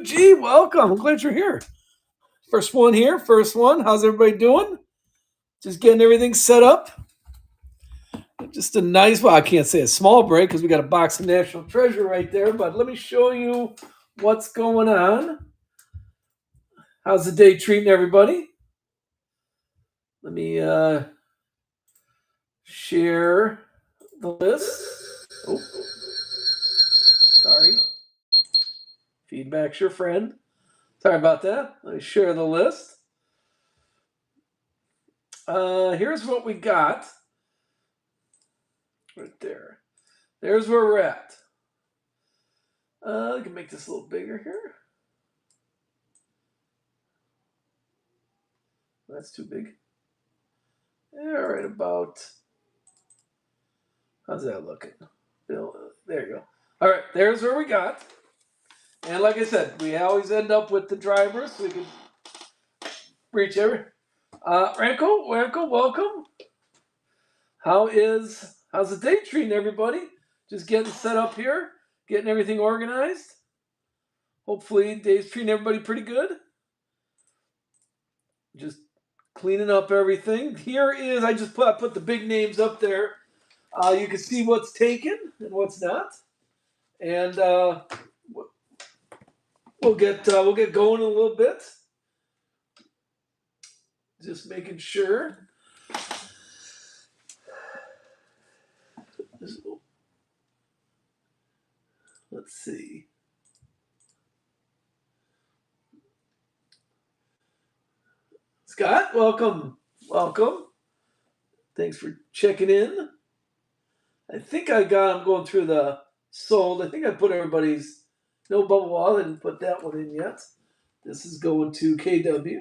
Gee, welcome. I'm glad you're here. First one here. First one. How's everybody doing? Just getting everything set up. Just a nice, well, I can't say a small break because we got a box of National Treasure right there, but let me show you what's going on. How's the day treating everybody? Let me share the list. Oh, sorry. Feedback's your friend. Sorry about that. Let me share the list. Here's what we got. Right there. There's where we're at. I can make this a little bigger here. That's too big. Yeah, right about. How's that looking? There you go. All right, there's where we got. And like I said, we always end up with the driver, so we can reach every. Ranko, welcome. How's the day treating everybody? Just getting set up here, getting everything organized. Hopefully, day's treating everybody pretty good. Just cleaning up everything. Here is I put the big names up there. You can see what's taken and what's not, and we'll get going in a little bit. Just making sure. Let's see. Scott, welcome. Thanks for checking in. I'm going through the sold. I think I put everybody's no bubble wall. I didn't put that one in yet. This is going to KW.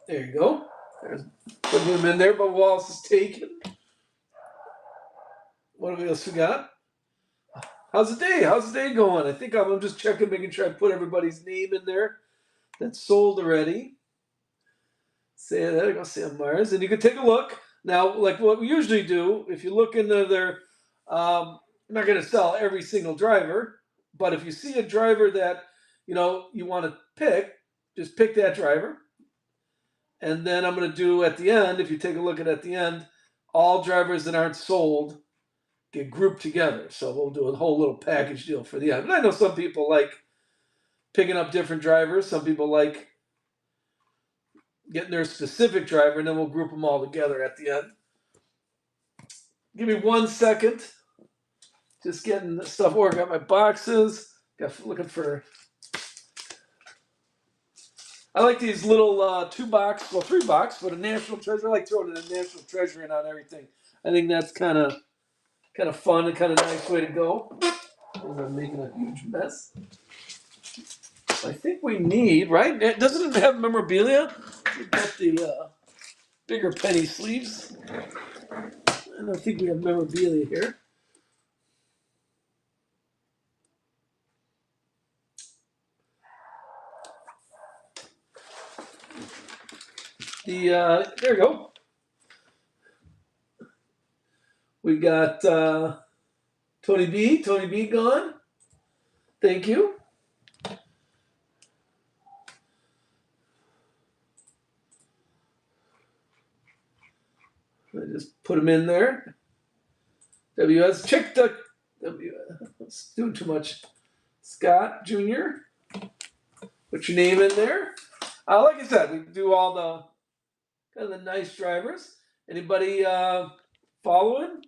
There you go. There's putting him in there. Bubble Wallace is taken. What else we got? How's the day? How's the day going? I think I'm just checking, making sure I put everybody's name in there that's sold already. There you go, Sam Myers. And you can take a look. Now, like what we usually do, if you look into their, I'm not going to sell every single driver, but if you see a driver that, you want to pick, just pick that driver. And then I'm going to do at the end, if you take a look at the end, all drivers that aren't sold get grouped together. So we'll do a whole little package deal for the end. But I know some people like picking up different drivers. Some people like getting their specific driver, and then we'll group them all together at the end. Give me 1 second. Just getting the stuff ordered. Got my boxes. Looking for. I like these little 2-box, well 3-box, but a National Treasure. I like throwing a National Treasure in on everything. I think that's kind of fun and kind of nice way to go. I'm making a huge mess. I think we need, right? Doesn't it have memorabilia? We've got the bigger penny sleeves. I don't think we have memorabilia here. There we go. We got Tony B. Tony B gone. Thank you. I just put them in there. WS. Check the It's doing too much. Scott Jr. Put your name in there. Like I said, we do all the kind of the nice drivers. Anybody following?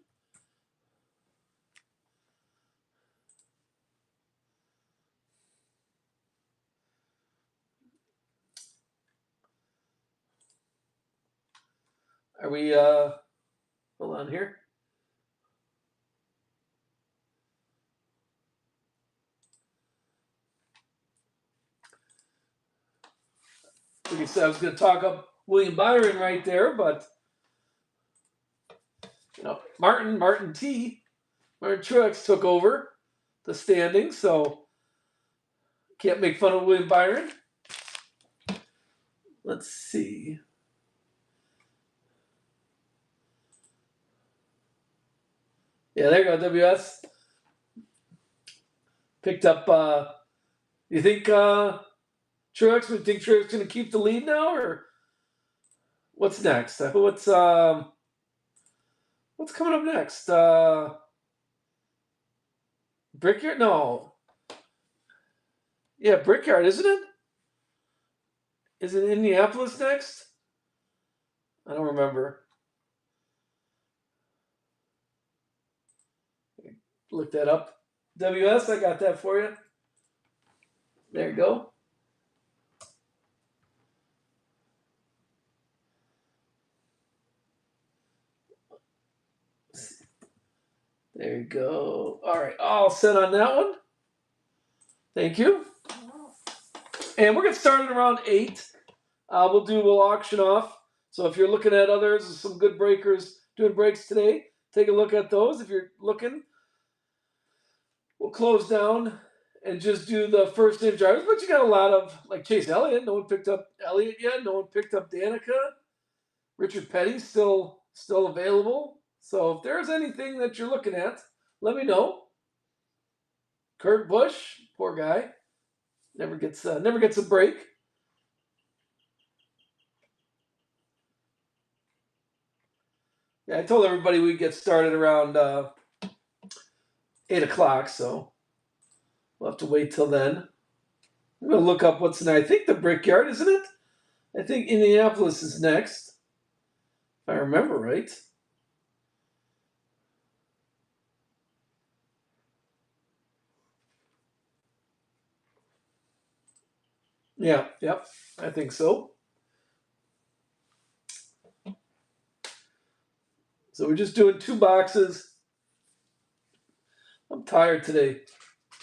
Are we hold on here? Like I said, I was going to talk up William Byron right there, but Martin Truex took over the standings, so can't make fun of William Byron. Let's see. Yeah, there you go, WS. Picked up. You think Truex? Would think Truex going to keep the lead now, or what's next? What's coming up next? Brickyard? No. Yeah, Brickyard, isn't it? Is it Indianapolis next? I don't remember. Look that up. WS, I got that for you. There you go. There you go. All right, all set on that one. Thank you. And we're getting started around 8. We'll auction off. So if you're looking at others, some good breakers doing breaks today, take a look at those. If you're looking, we'll close down and just do the first name drivers. But you got a lot of, like Chase Elliott. No one picked up Elliott yet. No one picked up Danica. Richard Petty still available. So if there's anything that you're looking at, let me know. Kurt Busch, poor guy, never gets a break. Yeah, I told everybody we'd get started around 8 o'clock, so we'll have to wait till then. I'm gonna look up what's next. I think the Brickyard, isn't it? I think Indianapolis is next, if I remember right. Yeah, yep, I think so. So we're just doing 2 boxes. I'm tired today.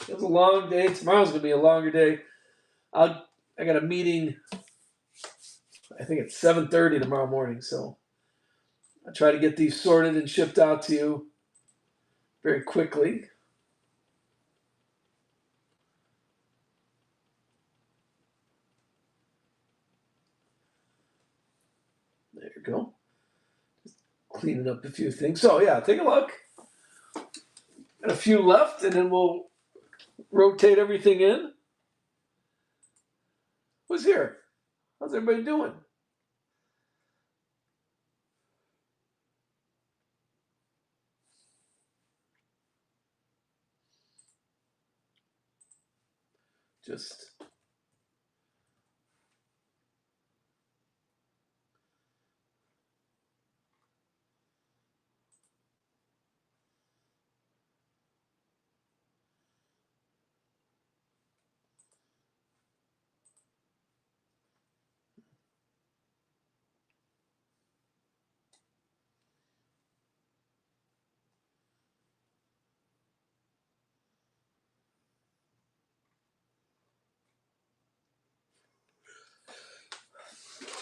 It was a long day. Tomorrow's gonna be a longer day. I got a meeting. I think it's 7:30 tomorrow morning. So I try to get these sorted and shipped out to you very quickly. There you go. Just cleaning up a few things. So yeah, take a look. Got a few left, and then we'll rotate everything in. Who's here? How's everybody doing? Just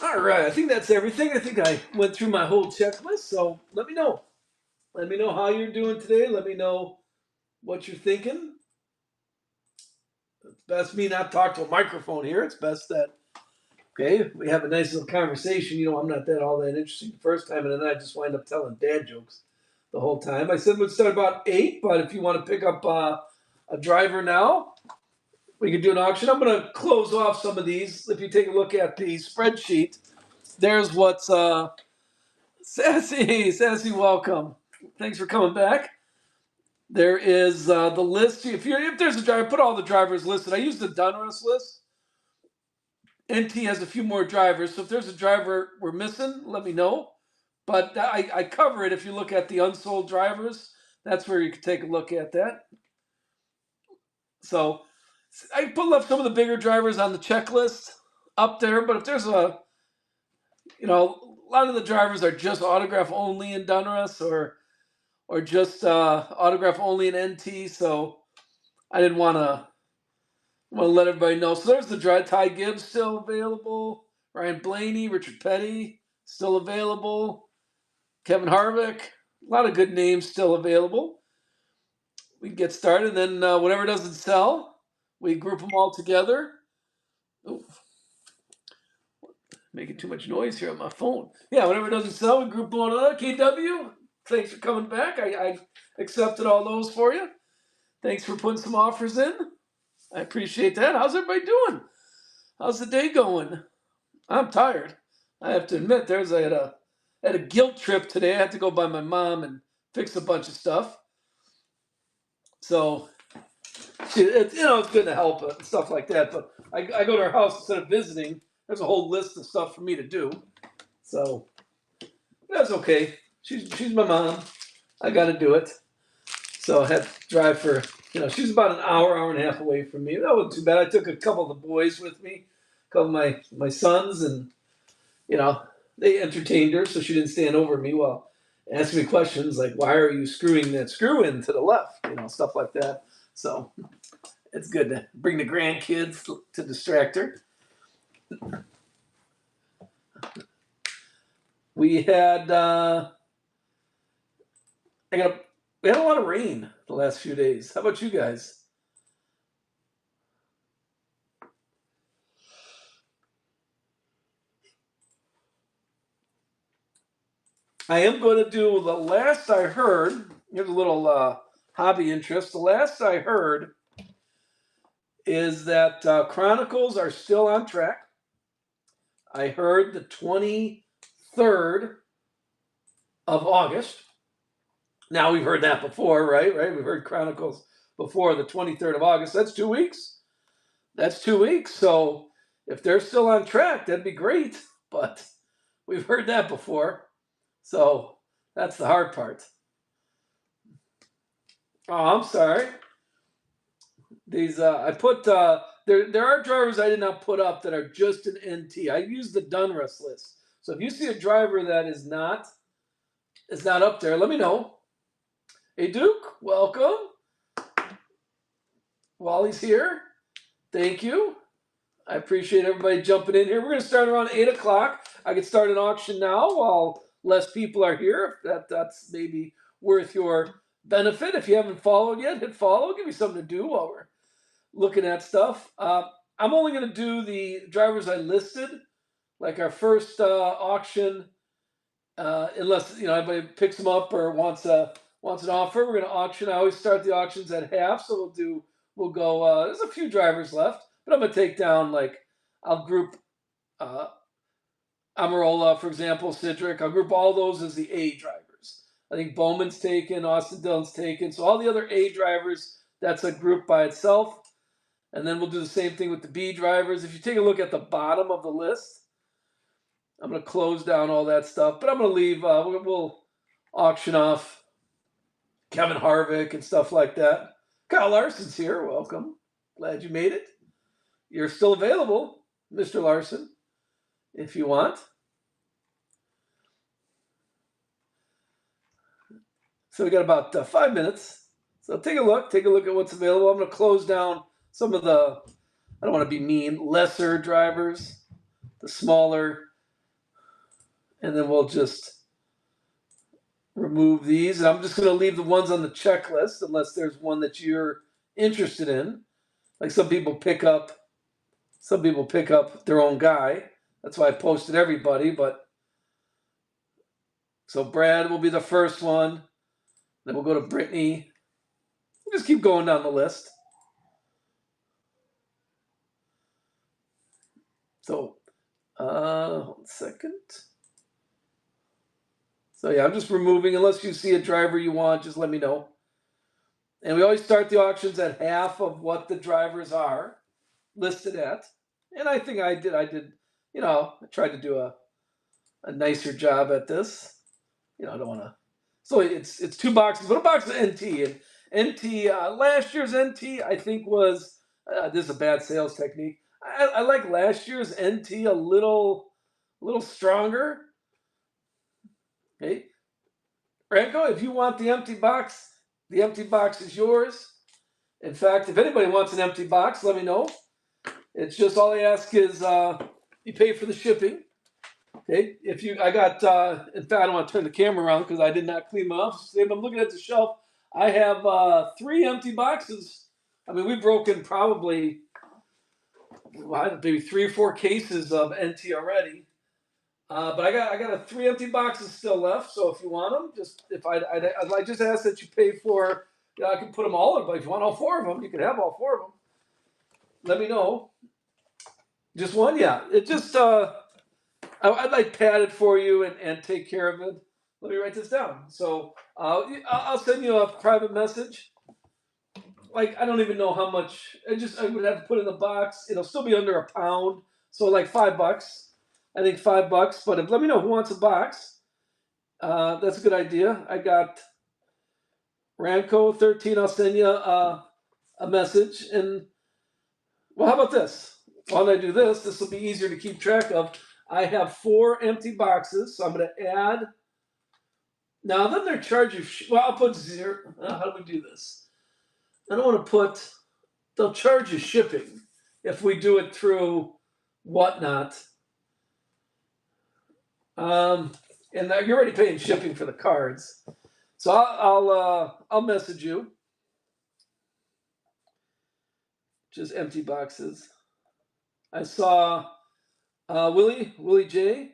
all right. I think that's everything. I think I went through my whole checklist. So let me know. Let me know how you're doing today. Let me know what you're thinking. It's best me not talk to a microphone here. It's best that we have a nice little conversation. You know, I'm not all that interesting the first time, and then I just wind up telling dad jokes the whole time. I said we'd start about 8, but if you want to pick up a driver now, we could do an auction. I'm going to close off some of these. If you take a look at the spreadsheet, there's what's Sassy, welcome. Thanks for coming back. There is the list. If there's a driver, put all the drivers listed. I use the Donruss list. NT has a few more drivers, so if there's a driver we're missing, let me know. But I cover it. If you look at the unsold drivers, that's where you can take a look at that. So I left some of the bigger drivers on the checklist up there, but if there's a lot of the drivers are just autograph only in Donruss or just autograph only in NT, so I didn't want to let everybody know. So there's the drive. Ty Gibbs still available. Ryan Blaney, Richard Petty still available. Kevin Harvick, a lot of good names still available. We can get started, and then whatever doesn't sell, we group them all together. Ooh, making too much noise here on my phone. Yeah, whatever doesn't sell, we group them all together. KW, thanks for coming back. I accepted all those for you. Thanks for putting some offers in. I appreciate that. How's everybody doing? How's the day going? I'm tired. I have to admit, I had a guilt trip today. I had to go by my mom and fix a bunch of stuff. So, it's good to help and stuff like that. But I go to her house instead of visiting. There's a whole list of stuff for me to do. So that's okay. She's my mom. I got to do it. So I had to drive for, she's about an hour and a half away from me. That wasn't too bad. I took a couple of the boys with me, a couple of my sons, and, they entertained her so she didn't stand over me while asking me questions like, why are you screwing that screw in to the left? Stuff like that. So it's good to bring the grandkids to distract her. We had we had a lot of rain the last few days. How about you guys? I am going to do the last I heard. Here's a little hobby interest. The last I heard is that Chronicles are still on track. I heard the 23rd of August. Now we've heard that before, right? We've heard Chronicles before the 23rd of August. That's 2 weeks. That's 2 weeks. So if they're still on track, that'd be great. But we've heard that before. So that's the hard part. Oh, I'm sorry. These I put there are drivers I did not put up that are just an NT. I used the Donruss list. So if you see a driver that is not up there, let me know. Hey Duke, welcome. Wally's here. Thank you. I appreciate everybody jumping in here. We're going to start around 8 o'clock. I could start an auction now while less people are here. That's maybe worth your benefit. If you haven't followed yet, hit follow. Give me something to do while we're looking at stuff. I'm only going to do the drivers I listed, like our first auction, unless anybody picks them up or wants an offer. We're going to auction. I always start the auctions at half, so we'll go. There's a few drivers left, but I'm going to take down I'll group Amarola, for example, Cedric. I'll group all those as the A drivers. I think Bowman's taken, Austin Dillon's taken, so all the other A drivers, that's a group by itself. And then we'll do the same thing with the B drivers. If you take a look at the bottom of the list, I'm going to close down all that stuff. But I'm going to leave, we'll auction off Kevin Harvick and stuff like that. Kyle Larson's here. Welcome. Glad you made it. You're still available, Mr. Larson, if you want. So we got about 5 minutes. So take a look at what's available. I'm going to close down some of the, I don't want to be mean, lesser drivers, the smaller, and then we'll just remove these. And I'm just going to leave the ones on the checklist unless there's one that you're interested in. Like some people pick up their own guy. That's why I posted everybody. But so Brad will be the first one. Then we'll go to Brittany. We'll just keep going down the list. So, 1 second. So yeah, I'm just removing, unless you see a driver you want, just let me know. And we always start the auctions at half of what the drivers are listed at. And I think I did, I tried to do a nicer job at this. I don't want to. So it's 2 boxes, but a box of NT. And NT, last year's NT, I think was, this is a bad sales technique. I like last year's NT a little stronger. Okay. Franco, if you want the empty box is yours. In fact, if anybody wants an empty box, let me know. It's just all I ask is you pay for the shipping. Okay. In fact, I don't want to turn the camera around because I did not clean my office today, but I'm looking at the shelf. I have 3 empty boxes. I mean, we've broken probably maybe 3 or 4 cases of NT already. But I got 3 empty boxes still left. So if you want them, I just ask that you pay for Yeah, I can put them all in, but if you want all 4 of them, you can have all 4 of them. Let me know. Just one, yeah. It just I'd like pad it for you and take care of it. Let me write this down. So I'll send you a private message. Like I don't even know how much. I would have to put it in the box. It'll still be under £1. So like $5. I think $5. But let me know who wants a box. That's a good idea. I got Ramco 13. I'll send you a message. And well, how about this? While I do this, this will be easier to keep track of. I have 4 empty boxes, so I'm going to add. Now, then they're charging. Well, I'll put 0. How do we do this? I don't want to put. They'll charge you shipping if we do it through Whatnot. And you're already paying shipping for the cards, so I'll message you. Just empty boxes. I saw Willie J.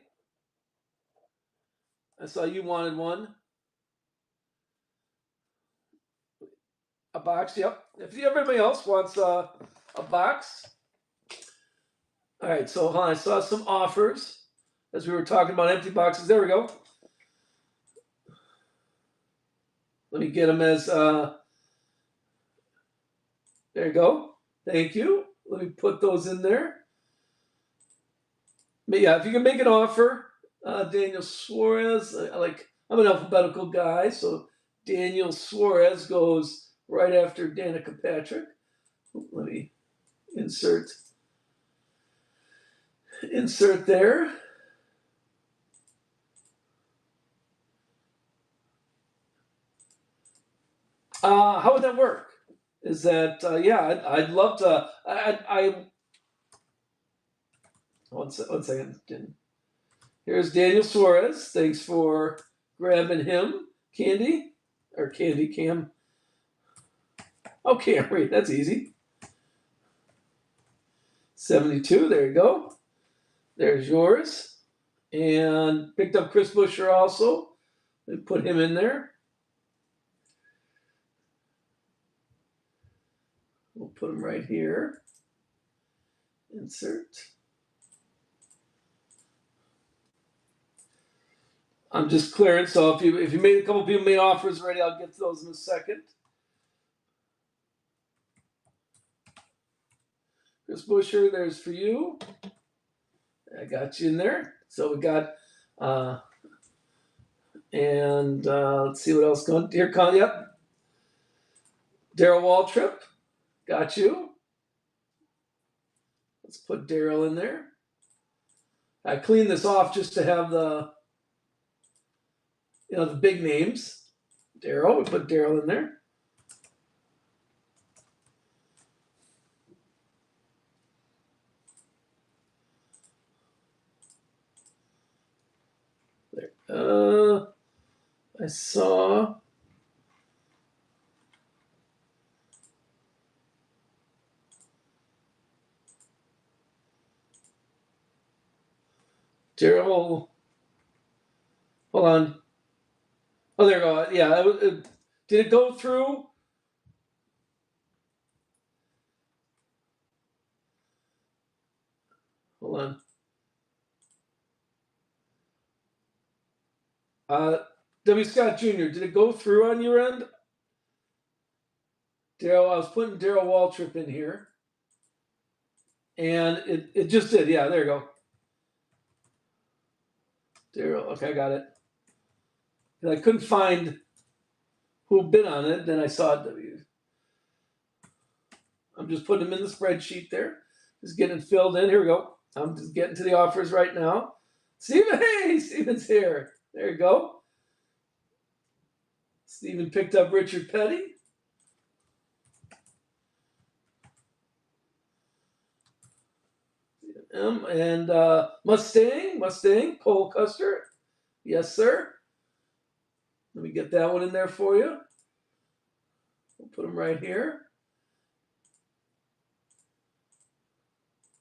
I saw you wanted one. A box, yep. If everybody else wants a box. All right, so I saw some offers as we were talking about empty boxes. There we go. Let me get them as, there you go. Thank you. Let me put those in there. But yeah, if you can make an offer, Daniel Suarez, I'm an alphabetical guy, so Daniel Suarez goes right after Danica Patrick. Let me insert there. How would that work? Is that yeah? I'd love to. One second. Here's Daniel Suarez. Thanks for grabbing him, Candy Cam. Oh, Camry. That's easy. 72. There you go. There's yours. And picked up Chris Buescher also. And put him in there. We'll put him right here. Insert. I'm just clearing. So if you made a couple people made offers already, I'll get to those in a second. Chris Buescher, there's for you. I got you in there. So we got, let's see what else going. Here, yep. Daryl Waltrip, got you. Let's put Daryl in there. I cleaned this off just to have the big names. Daryl, we put Daryl in there. I saw Daryl. Hold on. Oh, there you go. Yeah, did it go through? Hold on. W. Scott Jr., did it go through on your end? Daryl, I was putting Daryl Waltrip in here. And it just did. Yeah, there you go. Daryl, okay, I got it. And I couldn't find who bid on it. Then I saw W. I'm just putting them in the spreadsheet there. Just getting it filled in. Here we go. I'm just getting to the offers right now. Steven, hey, Steven's here. There you go. Steven picked up Richard Petty. And Mustang, Cole Custer. Yes, sir. Let me get that one in there for you. We'll put them right here.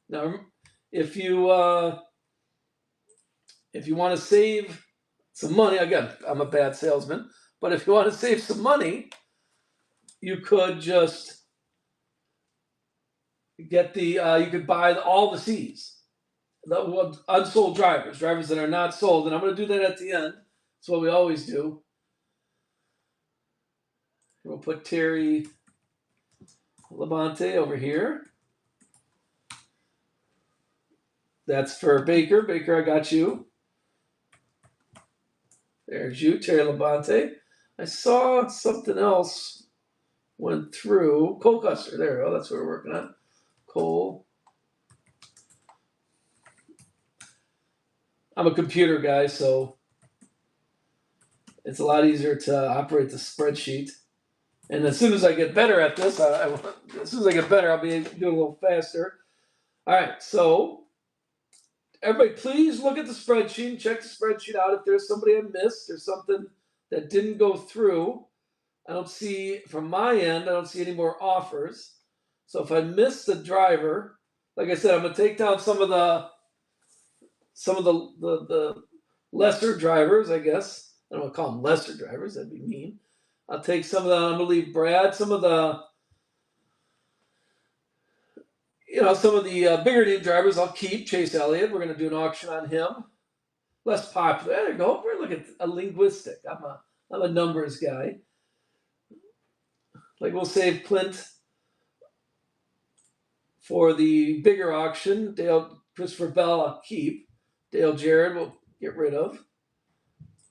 Now, if you want to save some money, again, I'm a bad salesman, but if you want to save some money, you could just get the you could buy all the C's, the unsold drivers that are not sold, and I'm going to do that at the end. That's what we always do. We'll put Terry Labonte over here. That's for Baker. Baker, I got you. There's you, Terry Labonte. I saw something else went through. Cole Custer. There we go. That's what we're working on. Cole. I'm a computer guy, so it's a lot easier to operate the spreadsheet. And as soon as I get better at this, as soon as I get better, I'll be able to do it a little faster. All right, so everybody, please look at the spreadsheet and check the spreadsheet out. If there's somebody I missed or something that didn't go through, I don't see, from my end, I don't see any more offers. So if I missed the driver, like I said, I'm going to take down some of the lesser drivers, I guess. I don't want to call them lesser drivers. That'd be mean. I'll take some of the, I'm going to leave Brad, some of the bigger name drivers I'll keep. Chase Elliott, we're going to do an auction on him. Less popular. There you go. We're looking at a linguistic. I'm a numbers guy. Like we'll save Clint for the bigger auction. Christopher Bell I'll keep. Dale Jarrett we'll get rid of.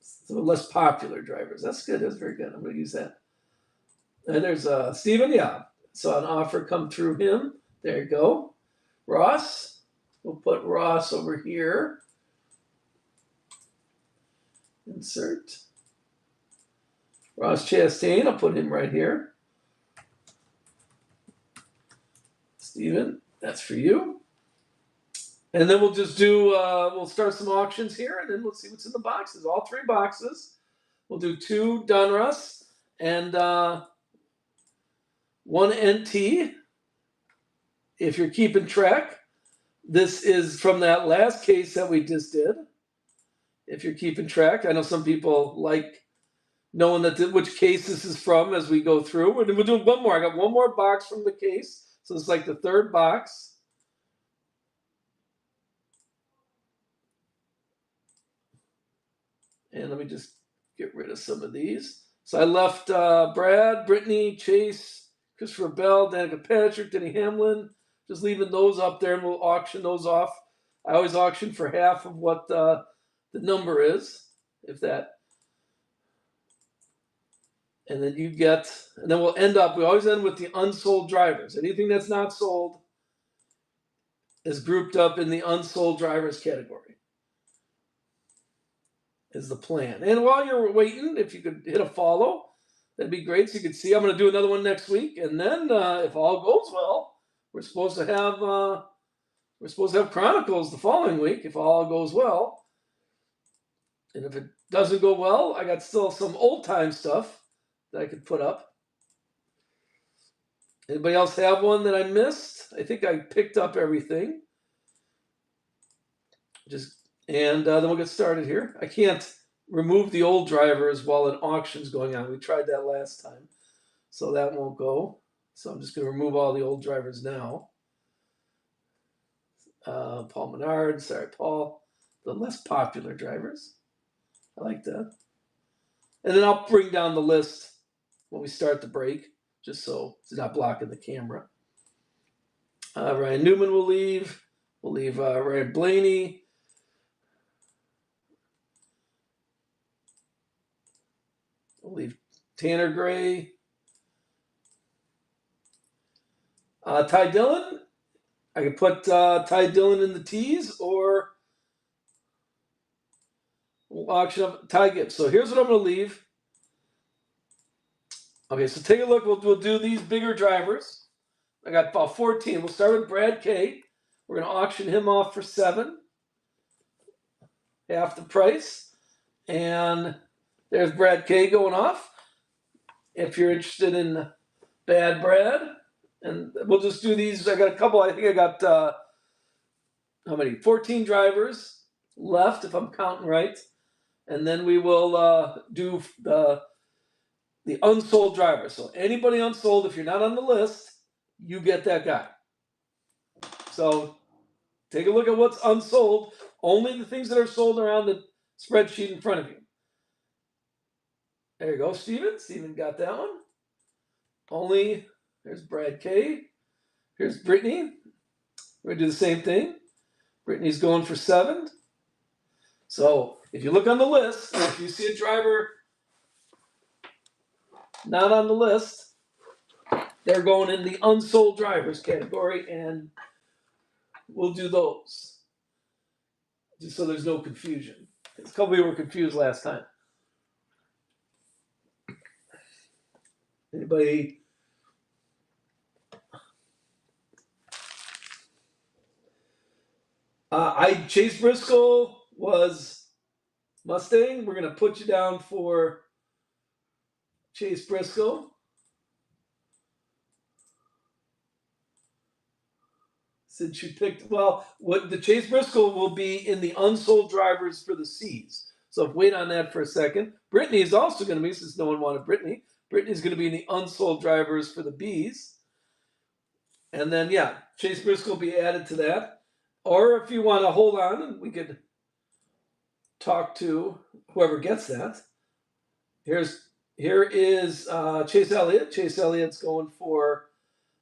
Some less popular drivers. That's good. That's very good. I'm going to use that. And there's Steven. Yeah. Saw an offer come through him. There you go. Ross. We'll put Ross over here. Insert. Ross Chastain. I'll put him right here. Steven, that's for you. And then we'll just do, we'll start some auctions here, and then we'll see what's in the boxes. All 3 boxes. We'll do 2 Donruss and 1 NT. If you're keeping track, this is from that last case that we just did. If you're keeping track, I know some people like knowing which case this is from as we go through. We'll do one more. I got one more box from the case. So it's like the 3rd box. And let me just get rid of some of these. So I left Brad, Brittany, Chase, Christopher Bell, Danica Patrick, Denny Hamlin. Just leaving those up there, and we'll auction those off. I always auction for half of what the number is, if that. And then and then we always end with the unsold drivers. Anything that's not sold is grouped up in the unsold drivers category. Is the plan. And while you're waiting, if you could hit a follow, that'd be great. So you can see I'm going to do another one next week. And then if all goes well, we're supposed to have Chronicles the following week if all goes well. And if it doesn't go well, I got still some old time stuff that I could put up. Anybody else have one that I missed? I think I picked up everything. And then we'll get started here. I can't remove the old drivers while an auction's going on. We tried that last time, so that won't go. So I'm just going to remove all the old drivers now. Paul Menard, sorry, Paul. The less popular drivers. I like that. And then I'll bring down the list when we start the break, just so it's not blocking the camera. Ryan Newman will leave. We'll leave Ryan Blaney. We'll leave Tanner Gray. Ty Dillon. I could put Ty Dillon in the T's, or we'll auction up Ty Gibbs. So here's what I'm going to leave. Okay, so take a look. We'll do these bigger drivers. I got about 14. We'll start with Brad K. We're going to auction him off for $7, half the price. And there's Brad K going off. If you're interested in Bad Brad, and we'll just do these. I got a couple. I think I got how many? 14 drivers left, if I'm counting right. And then we will do the the unsold driver. So anybody unsold, if you're not on the list, you get that guy. So take a look at what's unsold. Only the things that are sold are on the spreadsheet in front of you. There you go, Steven. Steven got that one. Only, there's Brad K. Here's Brittany. We're going to do the same thing. Brittany's going for 7. So if you look on the list, if you see a driver not on the list, they're going in the unsold drivers category, and we'll do those. Just so there's no confusion. A couple people were confused last time. Anybody? Chase Briscoe was Mustang. We're gonna put you down for Chase Briscoe. Since you picked, well, what the Chase Briscoe will be in the unsold drivers for the C's. So wait on that for a second. Brittany is also going to be, since no one wanted Brittany, Brittany's going to be in the unsold drivers for the B's. And then, yeah, Chase Briscoe will be added to that. Or if you want to hold on, and we could talk to whoever gets that. Here is Chase Elliott. Chase Elliott's going for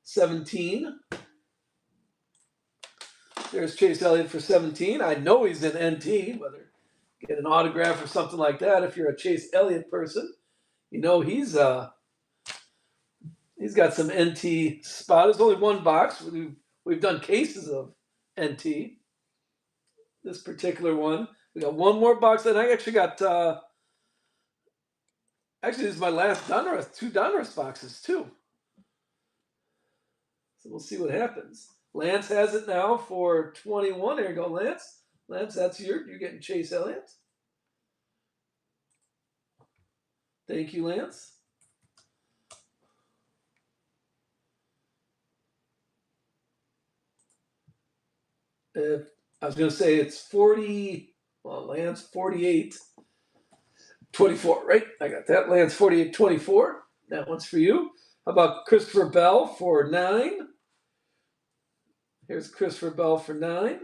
17. There's Chase Elliott for 17. I know he's in NT, whether get an autograph or something like that. If you're a Chase Elliott person, you know he's got some NT spot. There's only one box. We've done cases of NT. This particular one, we got one more box, and I actually got. Actually, this is my last Donruss. 2 Donruss boxes too. So we'll see what happens. Lance has it now for 21. There you go, Lance. Lance, that's you're getting Chase Elliott. Thank you, Lance. I was going to say it's 40. Well, Lance 48. 24, right? I got that. Lance 48, 24. That one's for you. How about Christopher Bell for 9? Here's Christopher Bell for 9.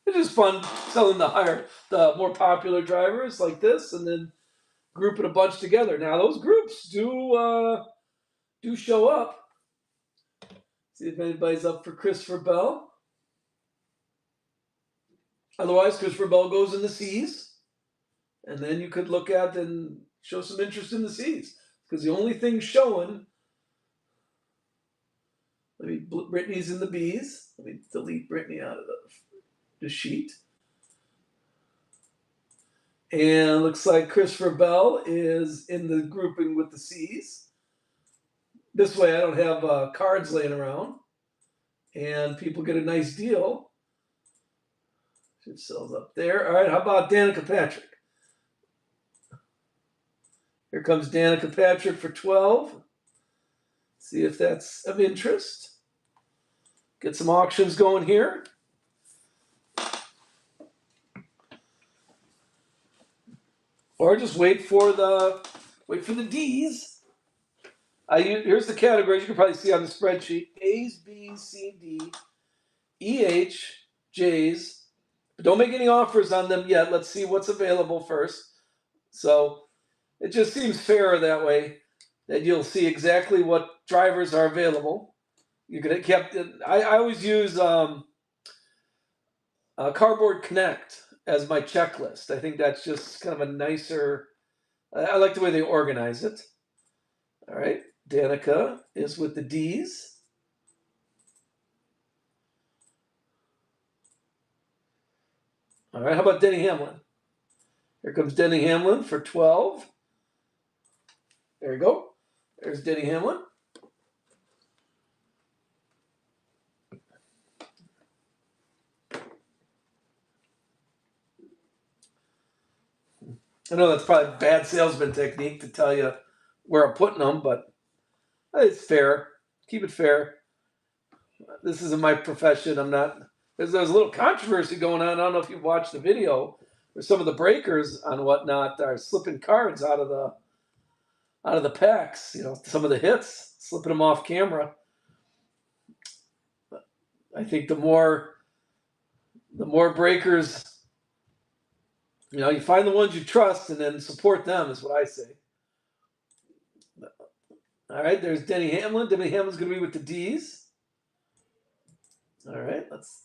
It's just fun selling the more popular drivers like this, and then grouping a bunch together. Now those groups do show up. See if anybody's up for Christopher Bell. Otherwise, Christopher Bell goes in the C's, and then you could look at and show some interest in the C's, because the only thing showing. Brittany's in the B's. Let me delete Brittany out of the sheet. And looks like Christopher Bell is in the grouping with the C's. This way I don't have cards laying around. And people get a nice deal. It sells up there. All right, how about Danica Patrick? Here comes Danica Patrick for 12. See if that's of interest. Get some auctions going here. Or just wait for the D's. Here's the categories you can probably see on the spreadsheet: A's, B's, C, D, E, H, J's. But don't make any offers on them yet. Let's see what's available first. So it just seems fairer that way, that you'll see exactly what drivers are available. You could have kept it. I always use Cardboard Connect as my checklist. I think that's just kind of a nicer. I like the way they organize it. All right, Danica is with the D's. All right, how about Denny Hamlin? Here comes Denny Hamlin for 12. There you go. There's Denny Hamlin. I know that's probably bad salesman technique to tell you where I'm putting them, but it's fair. Keep it fair. This isn't my profession. I'm not. There's a little controversy going on. I don't know if you've watched the video, some of the breakers on whatnot are slipping cards out of the packs. Some of the hits, slipping them off camera. I think the more breakers, you find the ones you trust and then support them is what I say. All right, there's Denny Hamlin. Denny Hamlin's going to be with the D's. All right, let's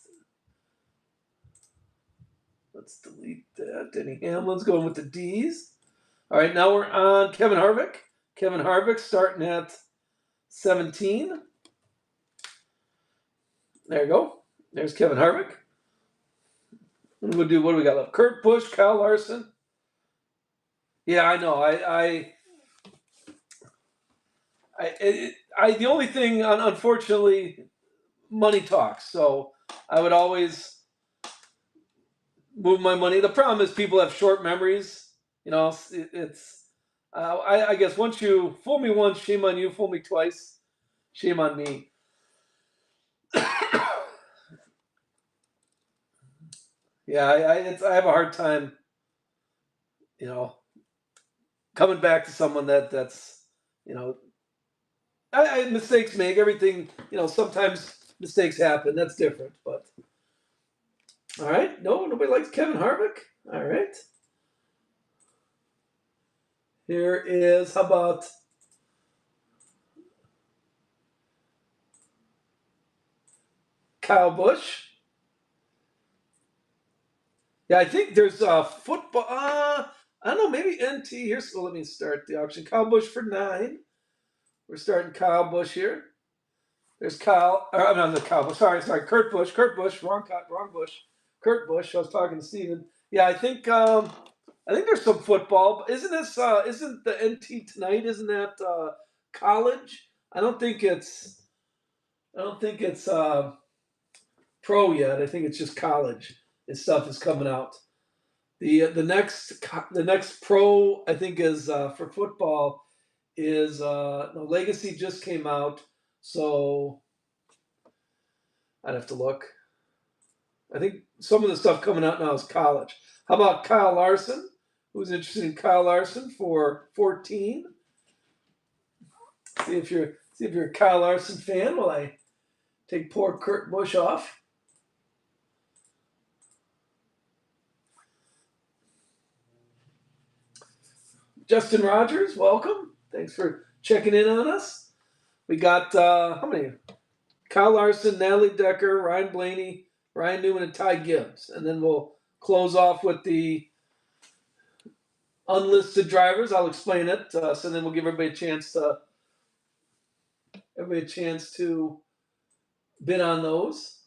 delete that. Denny Hamlin's going with the D's. All right, now we're on Kevin Harvick. Kevin Harvick starting at 17. There you go. There's Kevin Harvick. What do we got left? Kurt Busch, Kyle Larson. Yeah, I know. The only thing, unfortunately, money talks. So I would always move my money. The problem is people have short memories. I guess once you fool me once, shame on you. Fool me twice, shame on me. Yeah, I have a hard time, coming back to someone that's, mistakes make everything. Sometimes mistakes happen. That's different, but all right. No, nobody likes Kevin Harvick. All right. Here is, how about Kyle Busch? Yeah, I think there's football. I don't know, maybe NT here. So let me start the auction. Kyle Busch for 9. We're starting Kyle Busch here. There's Kyle. I'm not the Kyle Busch. Sorry, Kurt Busch. Kurt Busch. Wrong Busch. Kurt Busch. I was talking to Steven. Yeah, I think there's some football. Isn't the NT tonight? Isn't that college? I don't think it's pro yet. I think it's just college and stuff is coming out. The next pro, I think, is for football is Legacy just came out, so I'd have to look. I think some of the stuff coming out now is college. How about Kyle Larson? Who's interested in Kyle Larson for 14? See if you're a Kyle Larson fan while I take poor Kurt Busch off. Justin Rogers, welcome. Thanks for checking in on us. We got how many? Kyle Larson, Natalie Decker, Ryan Blaney, Ryan Newman, and Ty Gibbs. And then we'll close off with the unlisted drivers. I'll explain it. So then we'll give everybody a chance to bid on those.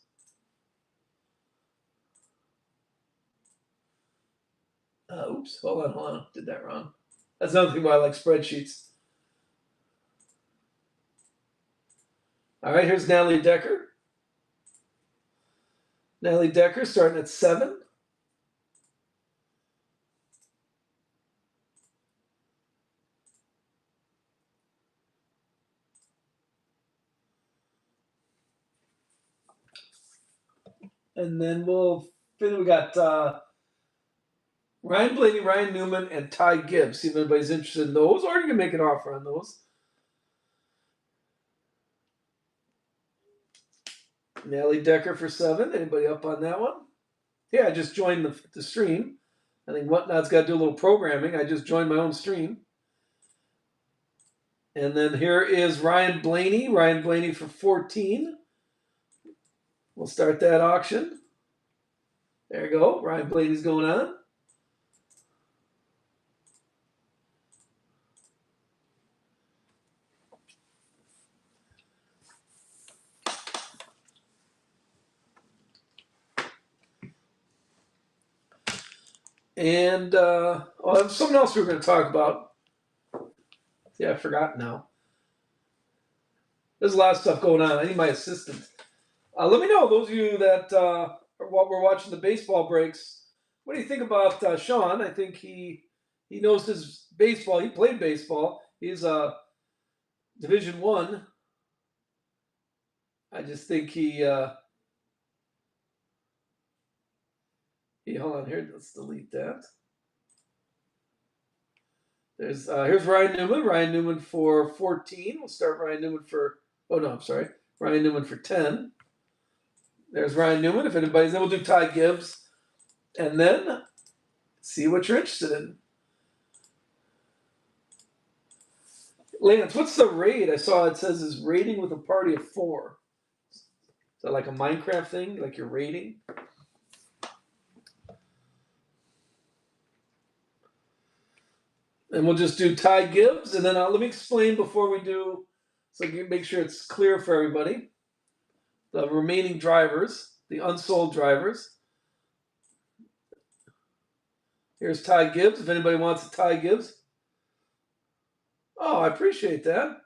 Oops, hold on. Did that wrong. That's another thing why I like spreadsheets. All right, here's Natalie Decker. Natalie Decker starting at 7. And then we got Ryan Blaney, Ryan Newman, and Ty Gibbs. See if anybody's interested in those, or you can make an offer on those. Natalie Decker for 7. Anybody up on that one? Yeah, I just joined the stream. I think Whatnot's got to do a little programming. I just joined my own stream. And then here is Ryan Blaney. Ryan Blaney for 14. We'll start that auction. There you go. Ryan Blaney's going on. And there's something else we were going to talk about. Yeah, I forgot now. There's a lot of stuff going on. I need my assistant. Let me know, those of you that were watching the baseball breaks, what do you think about Sean? I think he knows his baseball. He played baseball. He's Division I. I just think he Hey, hold on here. Let's delete that. Here's Ryan Newman. Ryan Newman for 14. We'll start Ryan Newman for. Oh no, I'm sorry. Ryan Newman for 10. There's Ryan Newman. If anybody's, then we'll do Ty Gibbs, and then see what you're interested in. Lance, what's the raid? I saw it says is raiding with a party of 4. Is that like a Minecraft thing? Like you're raiding? And we'll just do Ty Gibbs, and then let me explain before we do, so you can make sure it's clear for everybody. The remaining drivers, the unsold drivers. Here's Ty Gibbs. If anybody wants a Ty Gibbs. Oh, I appreciate that.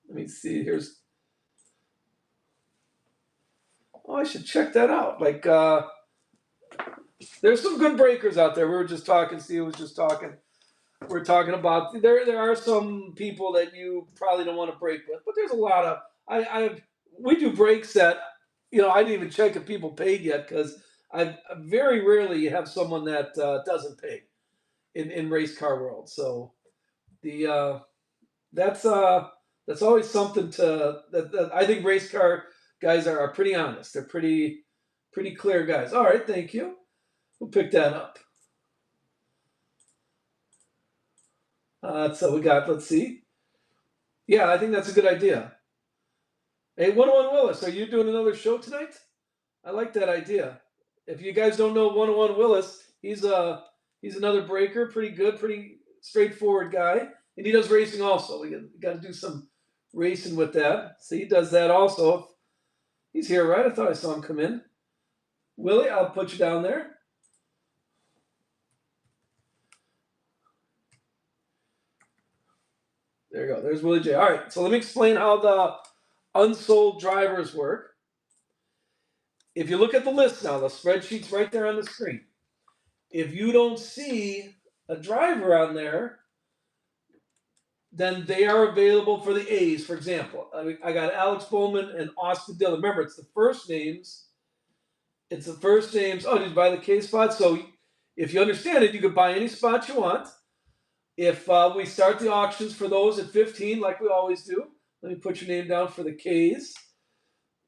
Let me see. Here's. Oh, I should check that out. Like, there's some good breakers out there. We were just talking. Steve was just talking. We're talking about there are some people that you probably don't want to break with, but there's a lot of we do breaks that I didn't even check if people paid yet, because I very rarely have someone that doesn't pay in race car world. So the that's always something that I think race car guys are pretty honest. They're pretty clear guys. All right, thank you. We'll pick that up. So we got, let's see. Yeah, I think that's a good idea. Hey, 101 Willis, are you doing another show tonight? I like that idea. If you guys don't know 101 Willis, he's another breaker, pretty good, pretty straightforward guy, and he does racing also. We got to do some racing with that. So he does that also. He's here, right? I thought I saw him come in. Willie, I'll put you down there. There you go. There's Willie J. All right, so let me explain how the unsold drivers work. If you look at the list now, the spreadsheet's right there on the screen. If you don't see a driver on there, then they are available for the A's, for example. I got Alex Bowman and Austin Dillon. Remember, it's the first names. It's the first names. Oh, did you buy the K spot? So if you understand it, you can buy any spot you want. If we start the auctions for those at 15, like we always do, let me put your name down for the Ks.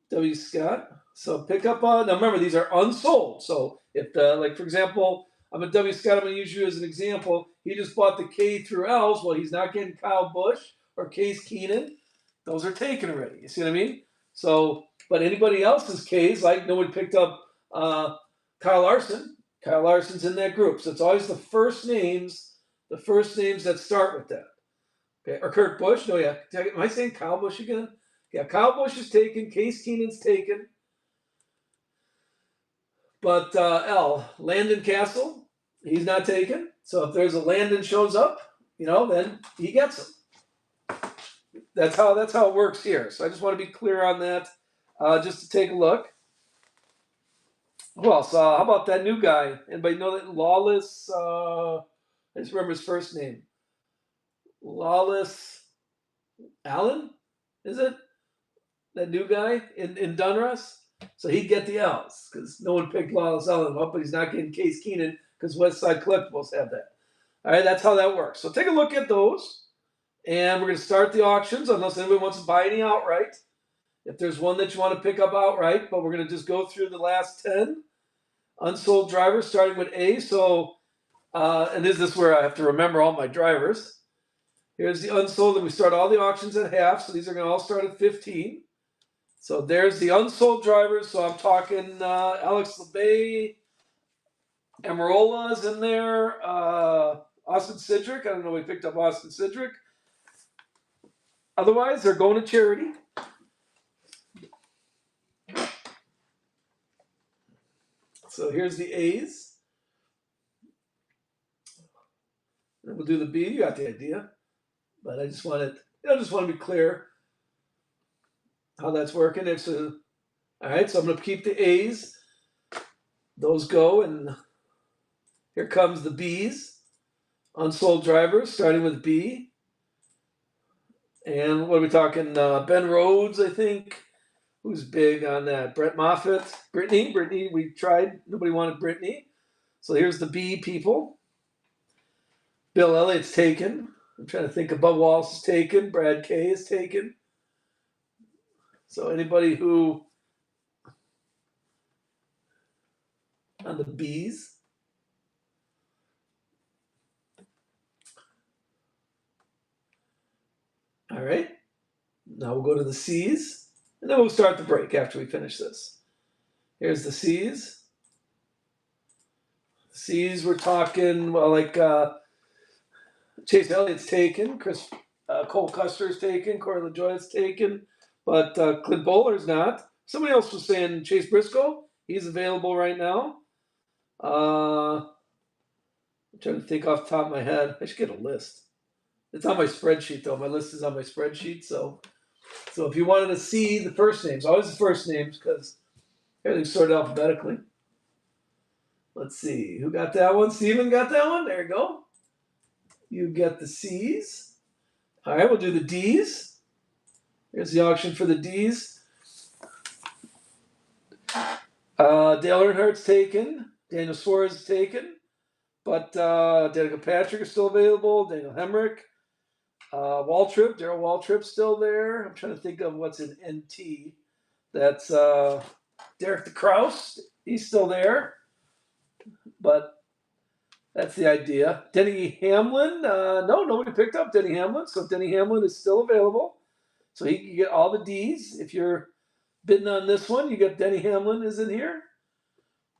W. Scott. So pick up on. Now remember, these are unsold. So if like for example, I'm a W. Scott. I'm going to use you as an example. He just bought the K through L's. Well, he's not getting Kyle Busch or Case Keenan. Those are taken already. You see what I mean? So, but anybody else's Ks, like no one picked up Kyle Larson. Kyle Larson's in that group. So it's always the first names. The first names that start with that. Okay, or Kurt Busch. No, yeah. Am I saying Kyle Busch again? Yeah, Kyle Busch is taken. Case Keenan's taken. But Landon Castle, he's not taken. So if there's a Landon shows up, then he gets him. That's how it works here. So I just want to be clear on that. Just to take a look. Who else? How about that new guy? Anybody know that Lawless? I just remember his first name. Lawless Allen, is it? That new guy in Donruss? So he'd get the L's because no one picked Lawless Allen up, but he's not getting Case Keenan because Westside Collectibles have that. All right, that's how that works. So take a look at those, and we're going to start the auctions unless anybody wants to buy any outright. If there's one that you want to pick up outright, but we're going to just go through the last 10 unsold drivers, starting with A. So, and this is where I have to remember all my drivers. Here's the unsold, and we start all the auctions at half, so these are going to all start at 15. So there's the unsold drivers. So I'm talking Alex LeBay, Amarola's in there, Austin Cedric. I don't know if we picked up Austin Cedric. Otherwise, they're going to charity. So here's the A's. And we'll do the B. You got the idea. But I just wanted, to be clear how that's working. All right, so I'm going to keep the A's. Those go, and here comes the B's. Unsold drivers, starting with B. And what are we talking? Ben Rhodes, I think. Who's big on that? Brett Moffitt, Brittany. We tried. Nobody wanted Brittany. So here's the B people. Bill Elliott's taken. I'm trying to think. Bubba Wallace is taken. Brad Kay is taken. So anybody who on the B's. All right. Now we'll go to the C's, and then we'll start the break after we finish this. Here's the C's. C's, we're talking, well, like Chase Elliott's taken, Cole Custer's taken, Corey LaJoy's taken, but Clint Bowler's not. Somebody else was saying Chase Briscoe. He's available right now. I'm trying to think off the top of my head. I should get a list. It's on my spreadsheet, though. My list is on my spreadsheet, so if you wanted to see the first names, always the first names, because everything's sorted alphabetically. Let's see. Who got that one? Steven got that one? There you go. You get the C's. All right, we'll do the D's. Here's the auction for the D's. Dale Earnhardt's taken. Daniel Suarez is taken. But Danica Patrick is still available. Daniel Hemrick. Waltrip. Darryl Waltrip's still there. I'm trying to think of what's in NT. That's Derek DeKraus. He's still there. But that's the idea. Denny Hamlin. No, nobody picked up Denny Hamlin. So Denny Hamlin is still available. So he can get all the D's. If you're bidding on this one, you get Denny Hamlin is in here.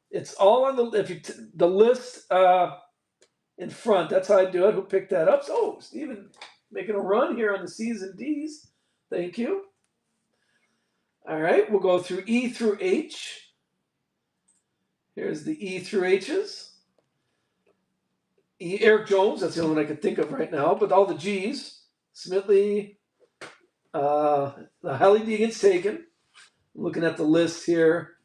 It's all on the list in front. That's how I do it. Who picked that up? So Steven making a run here on the C's and D's. Thank you. All right, we'll go through E through H. Here's the E through H's. Eric Jones, that's the only one I could think of right now, but all the G's. Smithley, the Heli Deegan's taken. I'm looking at the list here.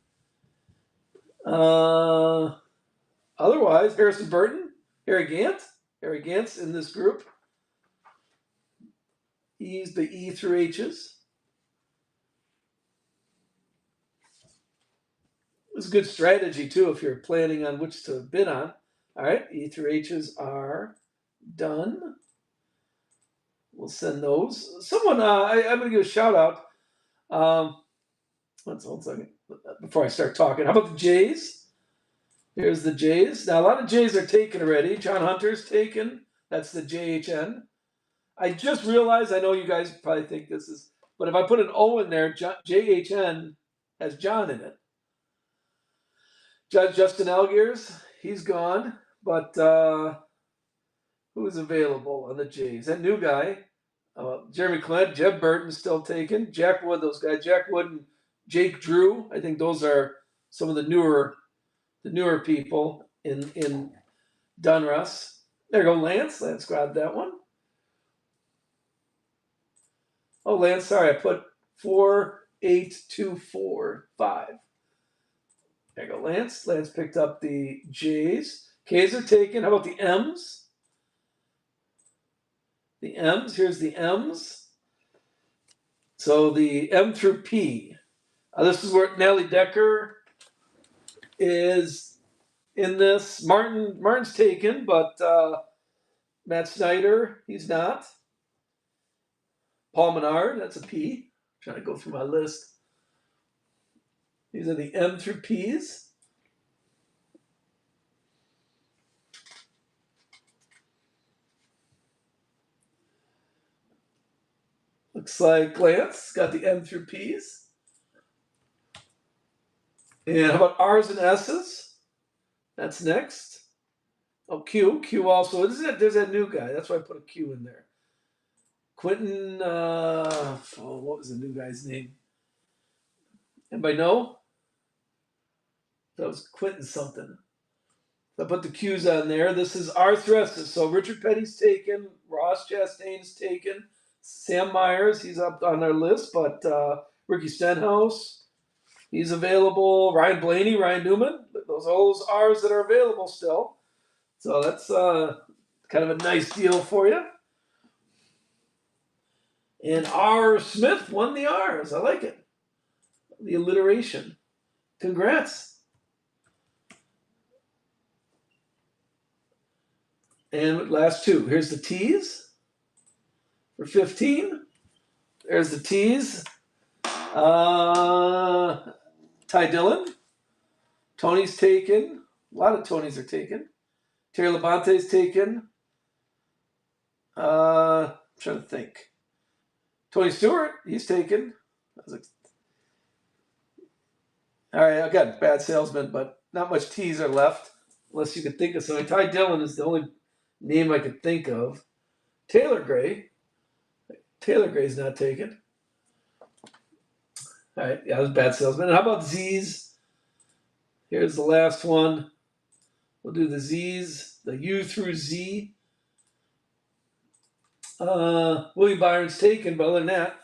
Otherwise, Harrison Burton, Harry Gant's in this group. He's the E through H's. It's a good strategy, too, if you're planning on which to bid on. All right, E through H's are done. We'll send those. Someone, I'm going to give a shout out. One second before I start talking. How about the Jays? Here's the Jays. Now, a lot of Jays are taken already. John Hunter's taken. That's the JHN. I just realized, I know you guys probably think this is, but if I put an O in there, JHN has John in it. Judge Justin Algiers, he's gone. But who's available on the Jays? That new guy, Jeremy Clint, Jeb Burton's still taken. Jack Wood, those guys, Jack Wood and Jake Drew. I think those are some of the newer people in Donruss. There you go, Lance. Lance grabbed that one. Oh, Lance, sorry, I put 48245. There you go, Lance. Lance picked up the J's. K's are taken. How about the M's? The M's. Here's the M's. So the M through P. This is where Nellie Decker is in this. Martin's taken, but Matt Snyder, he's not. Paul Menard, that's a P. I'm trying to go through my list. These are the M through P's. Looks like Lance got the M through P's. And how about R's and S's? That's next. Oh, Q. Q also. There's that new guy. That's why I put a Q in there. Quentin, what was the new guy's name? Anybody know? That was Quentin something. So I put the Q's on there. This is R through S's. So Richard Petty's taken. Ross Chastain's taken. Sam Myers, he's up on our list, but Ricky Stenhouse, he's available. Ryan Blaney, Ryan Newman, those are all those R's that are available still. So that's kind of a nice deal for you. And R. Smith won the R's. I like it. The alliteration. Congrats. And last two. Here's the T's for 15. There's the T's. Ty Dillon. Tony's taken. A lot of Tonys are taken. Terry Labante's taken. I'm trying to think. Tony Stewart, he's taken. All right, again, bad salesman, but not much T's are left, unless you could think of something. Ty Dillon is the only name I could think of. Taylor Gray. Taylor Gray's not taken. All right, yeah, that was bad salesman. And how about Z's? Here's the last one. We'll do the Z's, the U through Z. William Byron's taken, but other than that,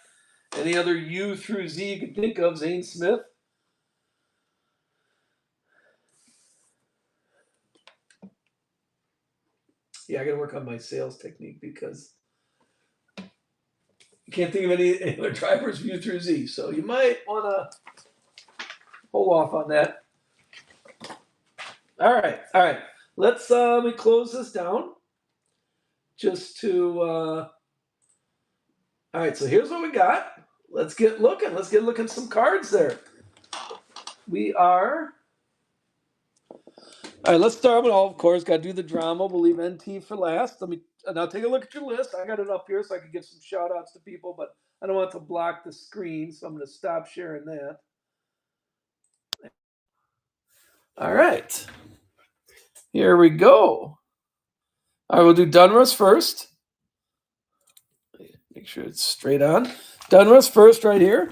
any other U through Z you could think of? Zane Smith. Yeah, I got to work on my sales technique because you can't think of any other drivers U through Z. So you might want to hold off on that. All right. Let's let me close this down. Just to all right. So here's what we got. Let's get looking. Let's get looking at some cards there. We are. All right, let's start with of course, got to do the drama. We'll leave NT for last. Let me now take a look at your list. I got it up here so I can give some shout outs to people, but I don't want to block the screen, so I'm going to stop sharing that. All right. Here we go. All right, we'll do Donruss first. Make sure it's straight on. Donruss first right here.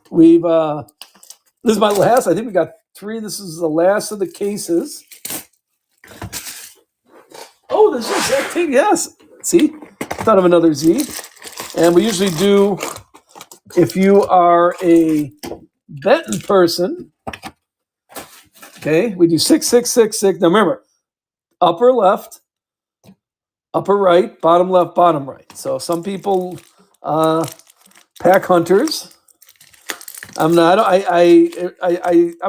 We've this is my last. I think we got 3. This is the last of the cases. Oh, this is that thing. Yes. See, thought of another Z. And we usually do, if you are a Benton person, okay, we do 6, 6, 6, 6. Now remember, upper left, upper right, bottom left, bottom right. So some people pack hunters. I'm not. I'm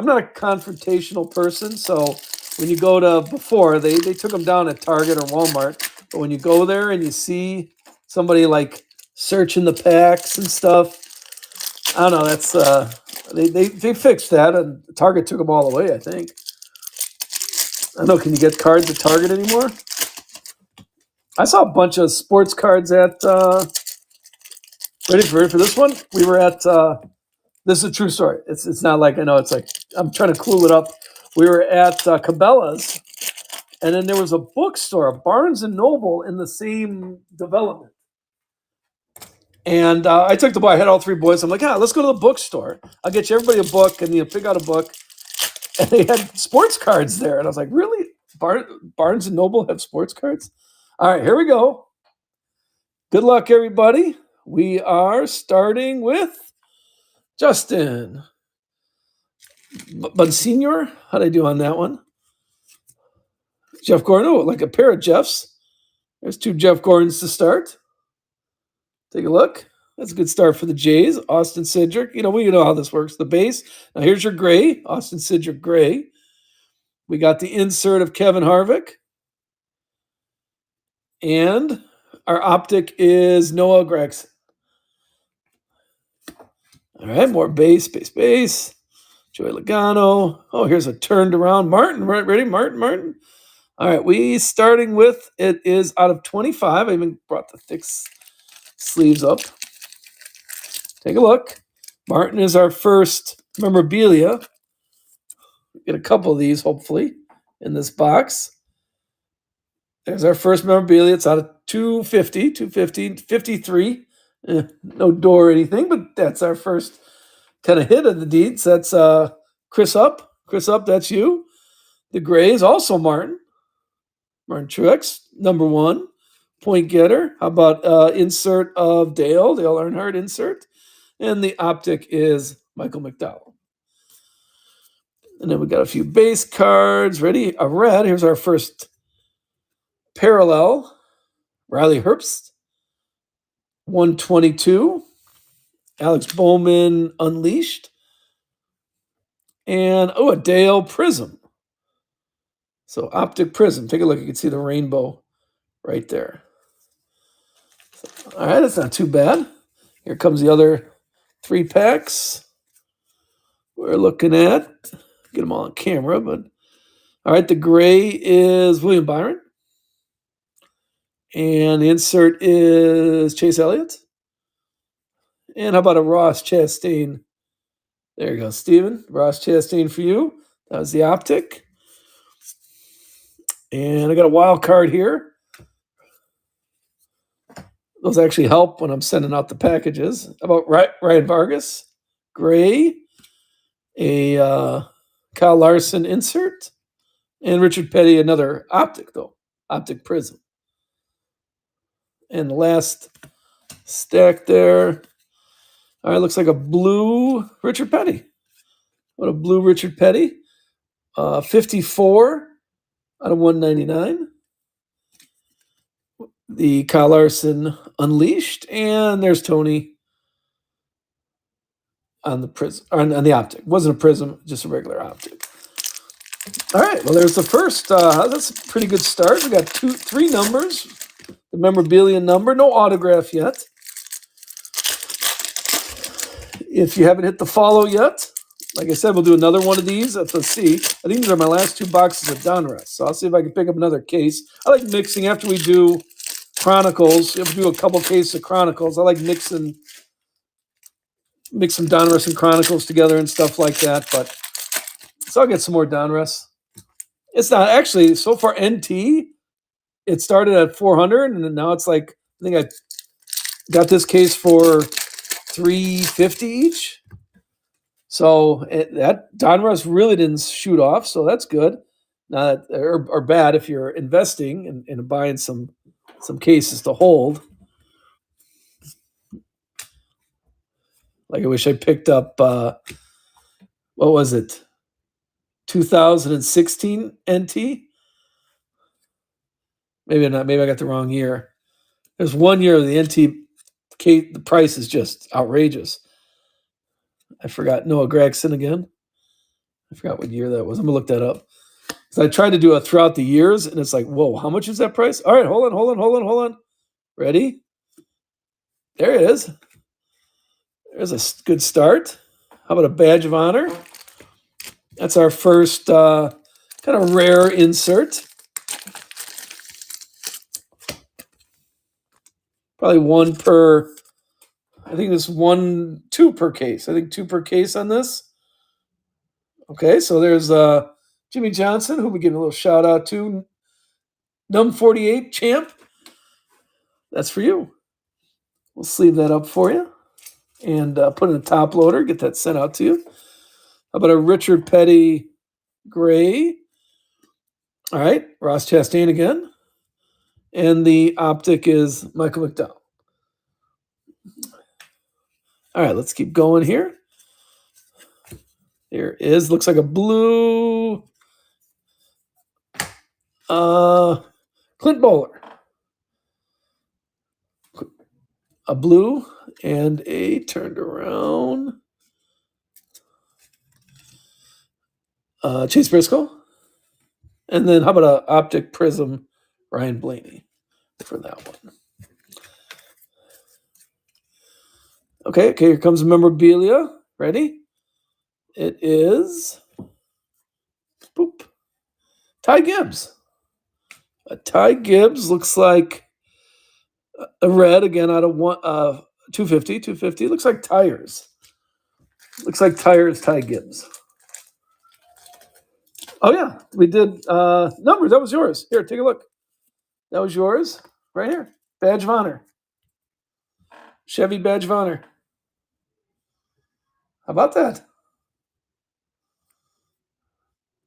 not a confrontational person. So when you go to before, they took them down at Target or Walmart. But when you go there and you see somebody like searching the packs and stuff, I don't know. That's they fixed that, and Target took them all away. I think. I don't know. Can you get cards at Target anymore? I saw a bunch of sports cards at. Ready for this one? We were at. This is a true story. It's not like I know. It's like I'm trying to clue it up. We were at Cabela's, and then there was a bookstore, a Barnes and Noble, in the same development. And I took the boy. I had all 3 boys. I'm like, let's go to the bookstore. I'll get you everybody a book, and pick out a book. And they had sports cards there, and I was like, really? Barnes and Noble have sports cards? All right, here we go. Good luck, everybody. We are starting with Justin. Bonsignor? How'd I do on that one? Jeff Gordon. Oh, like a pair of Jeffs. There's 2 Jeff Gordons to start. Take a look. That's a good start for the Jays. Austin Cindric. We know how this works. The base. Now here's your gray. Austin Cindric gray. We got the insert of Kevin Harvick. And our optic is Noah Gregson. All right, more base. Joey Logano. Oh, here's a turned around Martin. Right, ready? Martin. All right, we starting with, it is out of 25. I even brought the thick sleeves up. Take a look. Martin is our first memorabilia. Get a couple of these, hopefully, in this box. There's our first memorabilia. It's out of 250, 53. No door or anything, but that's our first kind of hit of the deeds. That's Chris Up. Chris Up, that's you. The gray is also Martin Truex, number 1. Point getter. How about insert of Dale Earnhardt insert. And the optic is Michael McDowell. And then we got a few base cards. Ready? A red. Here's our first parallel. Riley Herbst. 122. Alex Bowman Unleashed. And, a Dale Prism. So Optic Prism. Take a look. You can see the rainbow right there. All right, that's not too bad. Here comes the other 3 packs we're looking at. Get them all on camera, but all right, the gray is William Byron. And the insert is Chase Elliott. And how about a Ross Chastain? There you go, Steven. Ross Chastain for you. That was the Optic. And I got a wild card here. Those actually help when I'm sending out the packages. How about Ryan Vargas? Gray. A Kyle Larson insert. And Richard Petty, another Optic, though. Optic Prism. And the last stack there. All right, looks like a blue Richard Petty. What a blue Richard Petty. 54 out of 199. The Kyle Larson Unleashed. And there's Tony on the prism, on the Optic. It wasn't a prism, just a regular Optic. All right, well, there's the first. That's a pretty good start. We got 3 numbers. The memorabilia number, no autograph yet. If you haven't hit the follow yet, like I said, we'll do another one of these. Let's see. I think these are my last 2 boxes of Donruss. So I'll see if I can pick up another case. I like mixing after we do Chronicles. You have to do a couple cases of Chronicles. I like mix some Donruss and Chronicles together and stuff like that. But so I'll get some more Donruss. It's not actually so far NT. It started at 400, and now it's like I think I got this case for $350 each. So that Donruss really didn't shoot off, so that's good. Not or bad if you're investing and buying some cases to hold. Like I wish I picked up what was it? 2016 NT? Maybe not. Maybe I got the wrong year. There's 1 year of the NT. The price is just outrageous. I forgot Noah Gregson again. I forgot what year that was. I'm gonna look that up. So I tried to do it throughout the years, and it's like, whoa, how much is that price? All right, hold on. Ready? There it is. There's a good start. How about a badge of honor? That's our first kind of rare insert. Probably 1 per. I think it's 2 per case. I think 2 per case on this. Okay, so there's Jimmy Johnson, who we give a little shout out to. Num 48 champ. That's for you. We'll sleeve that up for you and put in a top loader. Get that sent out to you. How about a Richard Petty gray? All right, Ross Chastain again. And the Optic is Michael McDowell. All right, let's keep going here. Here is, looks like a blue Clint Bowler. A blue and a turned around Chase Briscoe. And then how about a Optic Prism Ryan Blaney for that one. Okay, here comes memorabilia. Ready? It is Ty Gibbs. A Ty Gibbs looks like a red again out of 250. Looks like tires. Ty Gibbs. Oh yeah, we did numbers. That was yours. Here, take a look. That was yours right here. Badge of honor. Chevy badge of honor. How about that?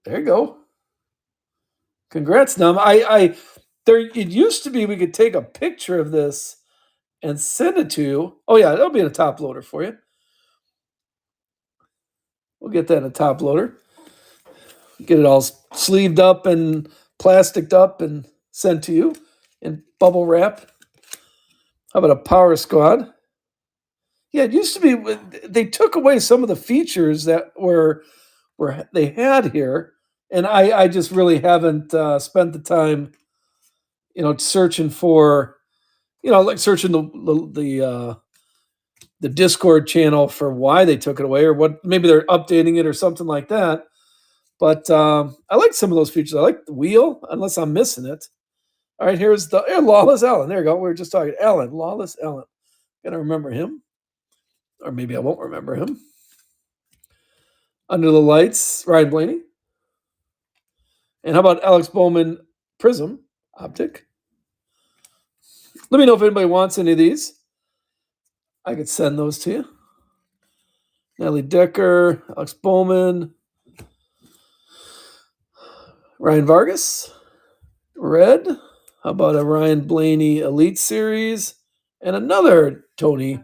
There you go. Congrats, Num. It used to be we could take a picture of this and send it to you. Oh yeah, that'll be in a top loader for you. We'll get that in a top loader. Get it all sleeved up and plasticed up and sent to you in bubble wrap. How about a Power Squad? Yeah, it used to be they took away some of the features that were they had here, and I just really haven't spent the time, searching for, like searching the Discord channel for why they took it away or what maybe they're updating it or something like that. But I like some of those features. I like the wheel, unless I'm missing it. All right, here's the Lawless Alan. There you go. We were just talking Alan, Lawless Alan. Gotta remember him, or maybe I won't remember him. Under the Lights, Ryan Blaney. And how about Alex Bowman Prism Optic? Let me know if anybody wants any of these. I could send those to you. Natalie Decker, Alex Bowman, Ryan Vargas, Red. How about a Ryan Blaney Elite Series? And another Tony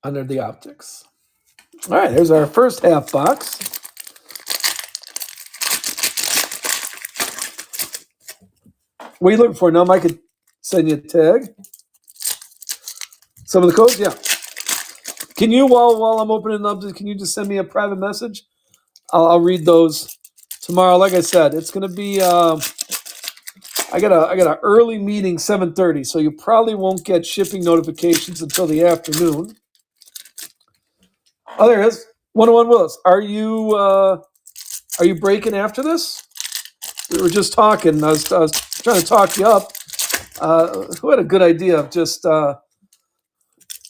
under the optics. All right, there's our first half box. What are you looking for? Now I could send you a tag. Some of the codes, yeah. Can you, while I'm opening up, can you just send me a private message? I'll read those tomorrow. Like I said, it's going to be. I got an early meeting, 7:30, so you probably won't get shipping notifications until the afternoon. Oh, there it is. 101 Willis. Are you breaking after this? We were just talking. I was trying to talk you up. Who had a good idea of just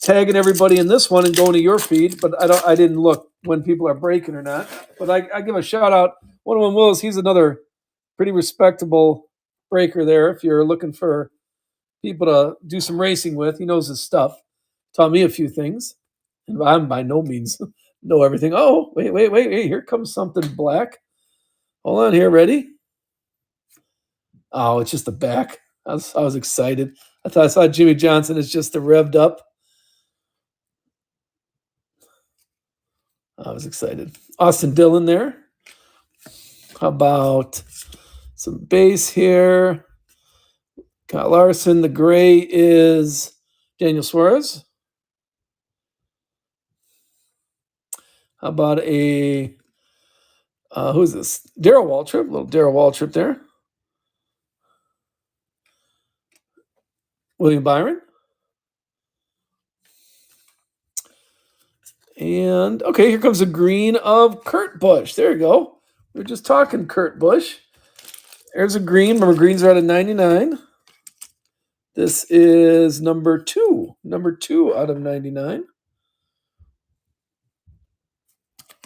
tagging everybody in this one and going to your feed? But I didn't look when people are breaking or not. But I give a shout out. 101 Willis. He's another pretty respectable breaker there. If you're looking for people to do some racing with, he knows his stuff. Taught me a few things. And I'm by no means know everything. Oh, wait. Here comes something black. Hold on here. Ready? Oh, it's just the back. I was excited. I saw Jimmy Johnson as just the revved up. I was excited. Austin Dillon there. How about some base here? Kyle Larson. The gray is Daniel Suarez. How about a who's this? Darryl Waltrip. Little Darryl Waltrip there. William Byron. And okay, here comes a green of Kurt Busch. There you go. We were just talking Kurt Busch. There's a green. Remember, greens are out of 99. This is number 2. Number 2 out of 99.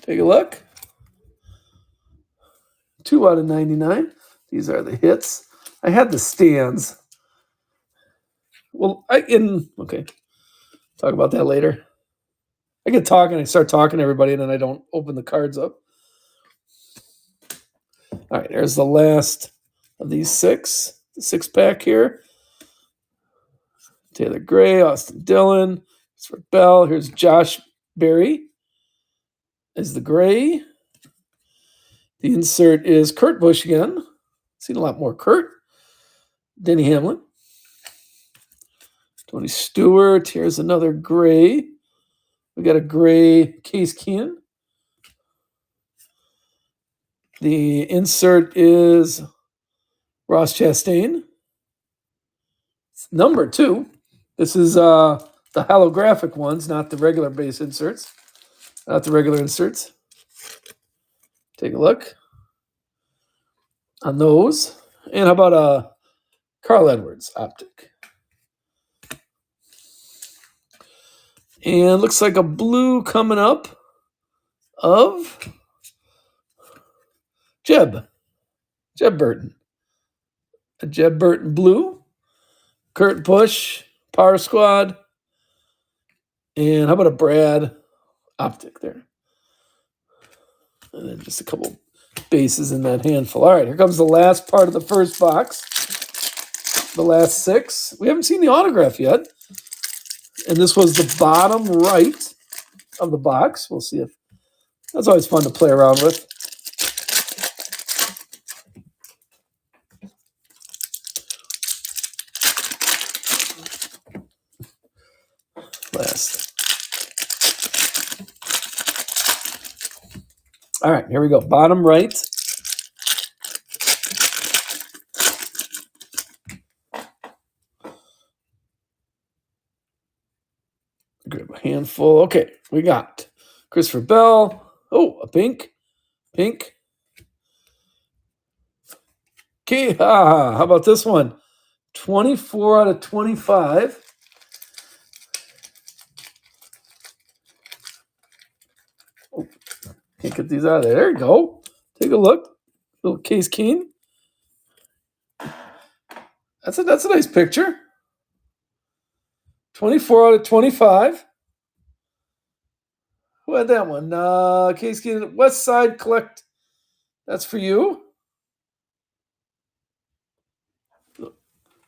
Take a look. 2 out of 99. These are the hits. I had the stands. Well, okay. Talk about that later. I get talking, I start talking to everybody, and then I don't open the cards up. All right, there's the last of these 6. The 6-pack here. Taylor Gray, Austin Dillon, Christopher Bell. Here's Josh Berry is the gray. The insert is Kurt Busch again. Seen a lot more Kurt. Denny Hamlin. Tony Stewart. Here's another gray. We got a gray Case Keenan. The insert is Ross Chastain. It's number 2. This is the holographic ones, not the regular base inserts. Not the regular inserts. Take a look on those. And how about a Carl Edwards optic? And looks like a blue coming up of Jeb Burton. A Jeb Burton blue. Kurt Busch, Power Squad. And how about a Brad optic there? And then just a couple bases in that handful. All right, here comes the last part of the first box. The last 6. We haven't seen the autograph yet. And this was the bottom right of the box. We'll see if that's always fun to play around with. last. All right, here we go. Bottom right. Grab a handful. Okay, we got Christopher Bell. Oh, a pink. Pink. Okay, how about this one? 24 out of 25. Oh, can't get these out of there. There you go. Take a look. Little Case Keen. That's a nice picture. 24 out of 25. Who had that one? Case Keen, West Side Collect. That's for you.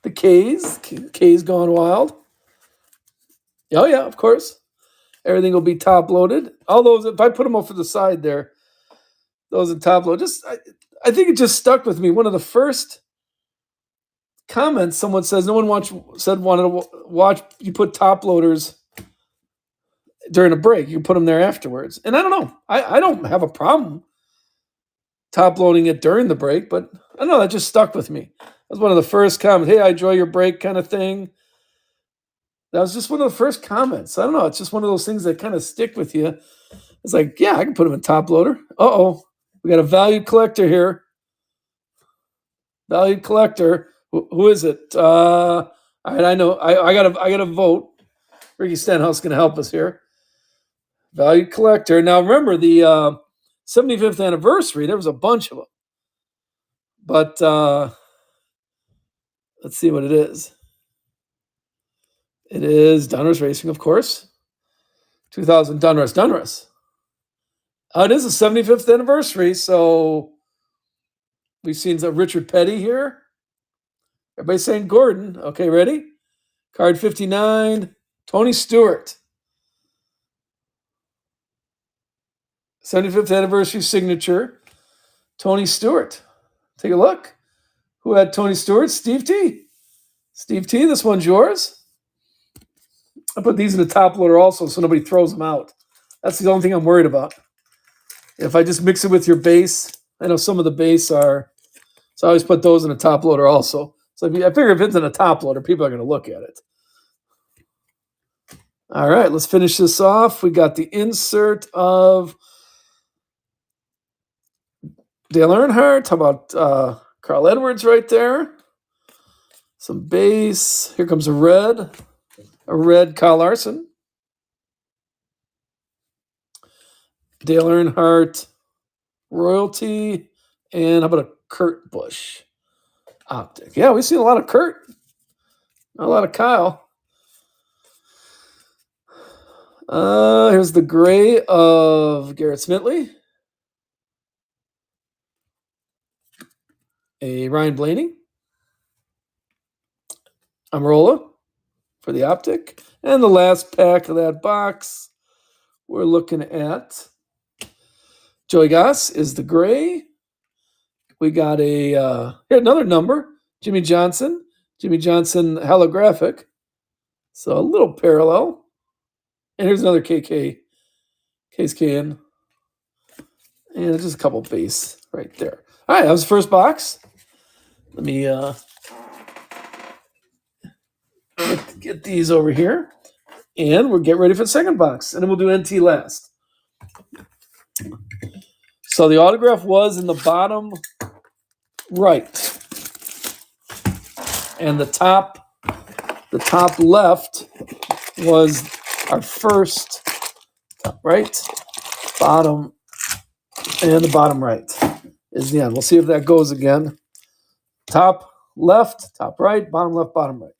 The K's gone wild. Oh, yeah, of course. Everything will be top loaded. All those, if I put them off to the side there, those are top load. I think it just stuck with me. One of the first comments, someone says, no one wanted to watch you put top loaders during a break. You can put them there afterwards. And I don't know. I don't have a problem top loading it during the break, but I don't know. That just stuck with me. That was one of the first comments. Hey, I enjoy your break kind of thing. That was just one of the first comments. I don't know. It's just one of those things that kind of stick with you. It's like, yeah, I can put them in top loader. Uh-oh. We got a valued collector here. Valued collector. Who is it? All right, I know. I gotta vote. Ricky Stenhouse going to help us here. Valued collector. Now remember the 75th anniversary. There was a bunch of them, but let's see what it is. It is Donruss Racing, of course. 2000 Donruss. It is the 75th anniversary, so we've seen Richard Petty here. Everybody's saying Gordon. Okay, ready? Card 59, Tony Stewart. 75th anniversary signature, Tony Stewart. Take a look. Who had Tony Stewart? Steve T. Steve T, this one's yours. I put these in the top loader also so nobody throws them out. That's the only thing I'm worried about. If I just mix it with your base, I know some of the base are, so I always put those in the top loader also. So I figure if it's in a top loader, people are going to look at it. All right, let's finish this off. We got the insert of Dale Earnhardt. How about Carl Edwards right there? Some base. Here comes a red Kyle Larson. Dale Earnhardt, royalty, and how about a Kurt Busch optic? Yeah, we've seen a lot of Kurt, not a lot of Kyle. Here's the gray of Garrett Smitley. A Ryan Blaney. Amarola for the optic. And the last pack of that box, we're looking at Joey Goss is the gray. We got here another number, Jimmy Johnson holographic. So a little parallel. And here's another Case Keen. And just a couple base right there. All right, that was the first box. Let me get these over here. And we'll get ready for the second box. And then we'll do NT last. So the autograph was in the bottom right. And the top left was our first right, bottom, and the bottom right is the end. We'll see if that goes again. Top left, top right, bottom left, bottom right.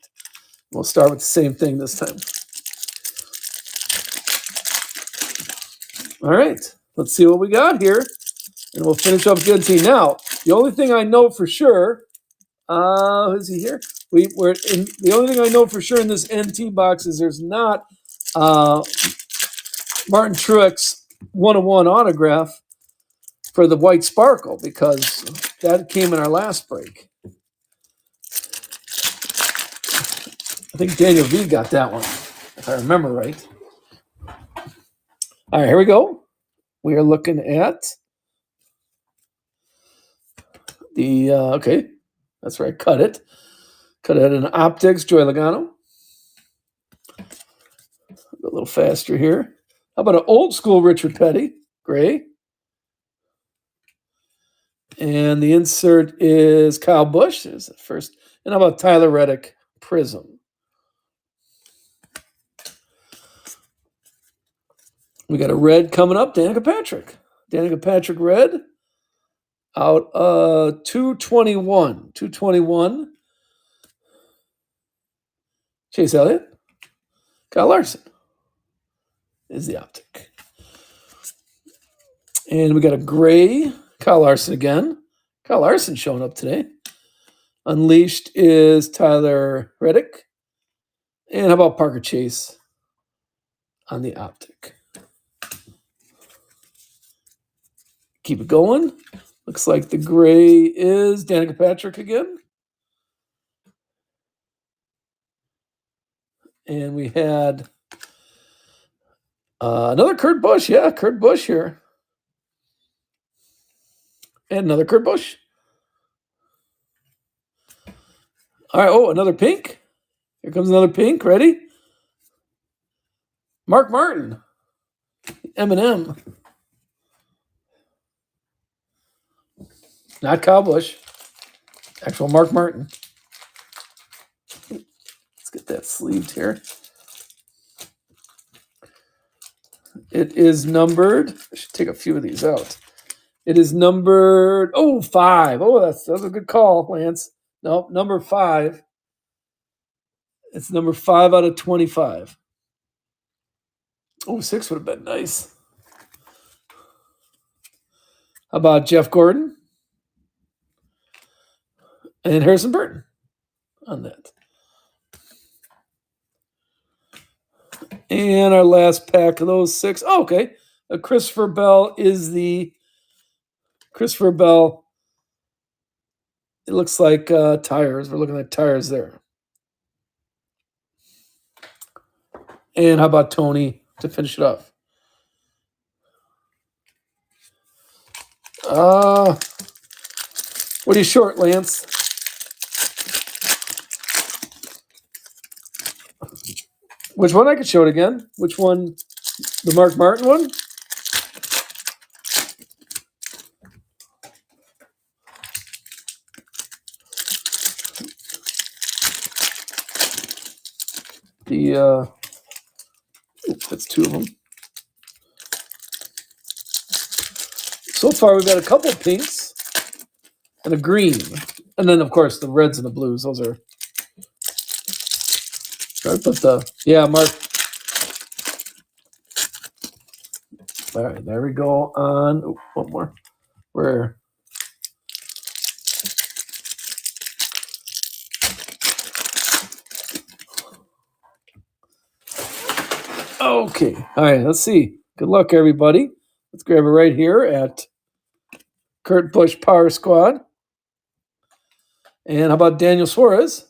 We'll start with the same thing this time. All right, let's see what we got here. And we'll finish up NT. Now, the only thing I know for sure, is he here? The only thing I know for sure in this NT box is there's not Martin Truex 101 autograph for the white sparkle because that came in our last break. I think Daniel V got that one. if I remember right. All right, here we go. We are looking at the, okay, that's right, cut it. Cut it in Optics, Joy Logano. A little faster here. How about an old school Richard Petty, gray? And the insert is Kyle Busch. There's the first. And how about Tyler Reddick, Prism? We got a red coming up, Danica Patrick. Danica Patrick red out 221. 221. Chase Elliott. Kyle Larson is the optic. And we got a gray Kyle Larson again. Kyle Larson showing up today. Unleashed is Tyler Reddick. And how about Parker Chase on the optic? Keep it going. Looks like the gray is Danica Patrick again. And we had another Kurt Busch. Yeah, Kurt Busch here. And another Kurt Busch. All right. Oh, another pink. Here comes another pink. Ready? Mark Martin. M&M. Not Kyle Busch. Actual Mark Martin. Let's get that sleeved here. It is numbered. I should take a few of these out. It is numbered 5. Oh, that's a good call, Lance. Nope, number 5. It's number 5 out of 25. 6 would have been nice. How about Jeff Gordon? And Harrison Burton on that. And our last pack of those 6. Oh, okay. Christopher Bell is the Christopher Bell. It looks like tires. We're looking at tires there. And how about Tony to finish it off? What are you short, Lance? Which one? I could show it again. Which one? The Mark Martin one? That's 2 of them. So far, we've got a couple pinks and a green. And then, of course, the reds and the blues. Those are... Mark. All right, there we go on... one more. Where... Okay. All right, let's see. Good luck, everybody. Let's grab it right here at Kurt Busch Power Squad. And how about Daniel Suarez?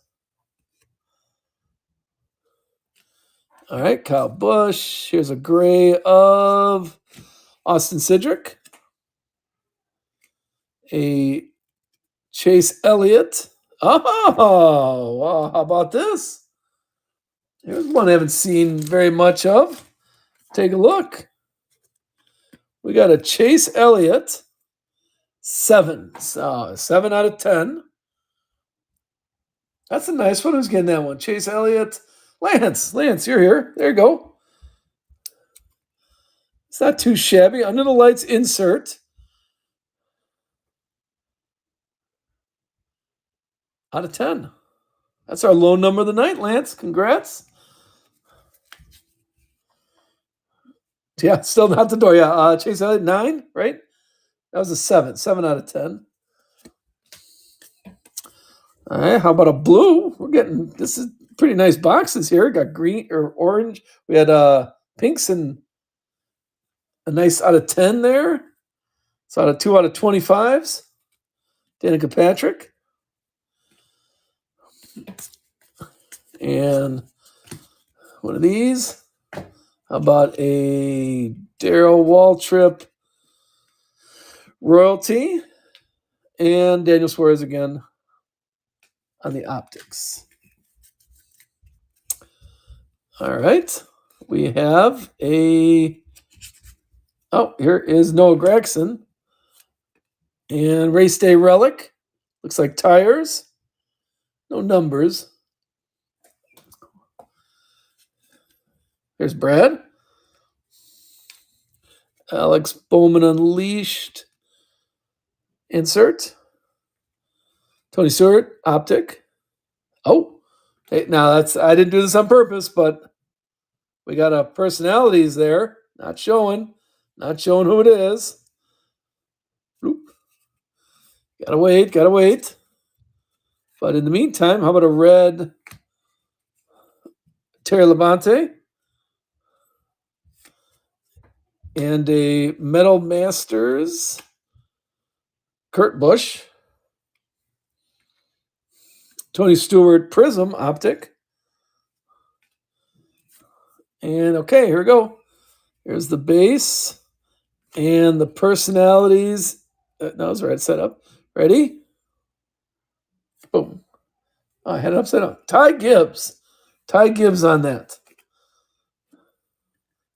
All right, Kyle Busch. Here's a gray of Austin Cindric. A Chase Elliott. Oh, wow, how about this? Here's one I haven't seen very much of. Take a look. We got a Chase Elliott 7. 7 out of 10. That's a nice one. Who's getting that one? Chase Elliott. Lance, you're here. There you go. It's not too shabby. Under the lights insert. Out of 10. That's our low number of the night, Lance. Congrats. Yeah, still not the door. Yeah, Chase Elliott 9, right? That was a 7. 7 out of 10. All right, how about a blue? This is pretty nice boxes here. Got green or orange. We had pinks and a nice out of 10 there. So out of 2 out of 25s. Danica Patrick. And one of these. How about a Daryl Waltrip royalty? And Daniel Suarez again on the optics. All right. We have a... Oh, here is Noah Gregson. And Race Day Relic. Looks like tires. No numbers. Here's Brad. Alex Bowman Unleashed. Insert. Tony Stewart, optic. Oh, hey, now I didn't do this on purpose, but we got a personalities there. Not showing who it is. Bloop. Gotta wait. But in the meantime, how about a red Terry Labonte and a Metal Masters Kurt Busch. Tony Stewart Prism Optic. And okay, here we go. Here's the base and the personalities. No, it's right setup. Ready? Boom. Oh, I had it upside down. Ty Gibbs. Ty Gibbs on that.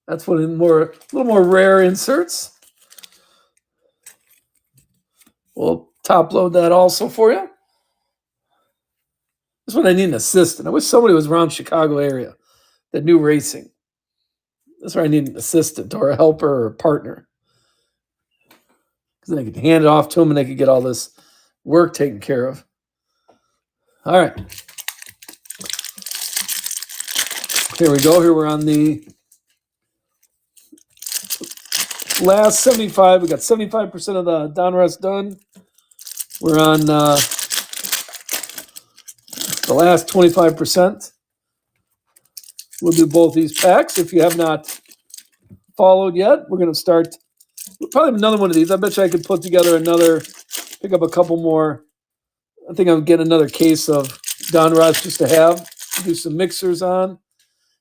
That's one of the a little more rare inserts. We'll top load that also for you. This one I need an assistant. I wish somebody was around Chicago area that knew racing. That's where I need an assistant or a helper or a partner. Because then I could hand it off to them and they could get all this work taken care of. All right. Here we go. Here we're on the last 75. We got 75% of the Donruss done. We're on the last 25%. We'll do both these packs. If you have not followed yet, we're going to start probably another one of these. I bet you I could put together pick up a couple more. I think I'll get another case of Donruss just to have. Do some mixers on.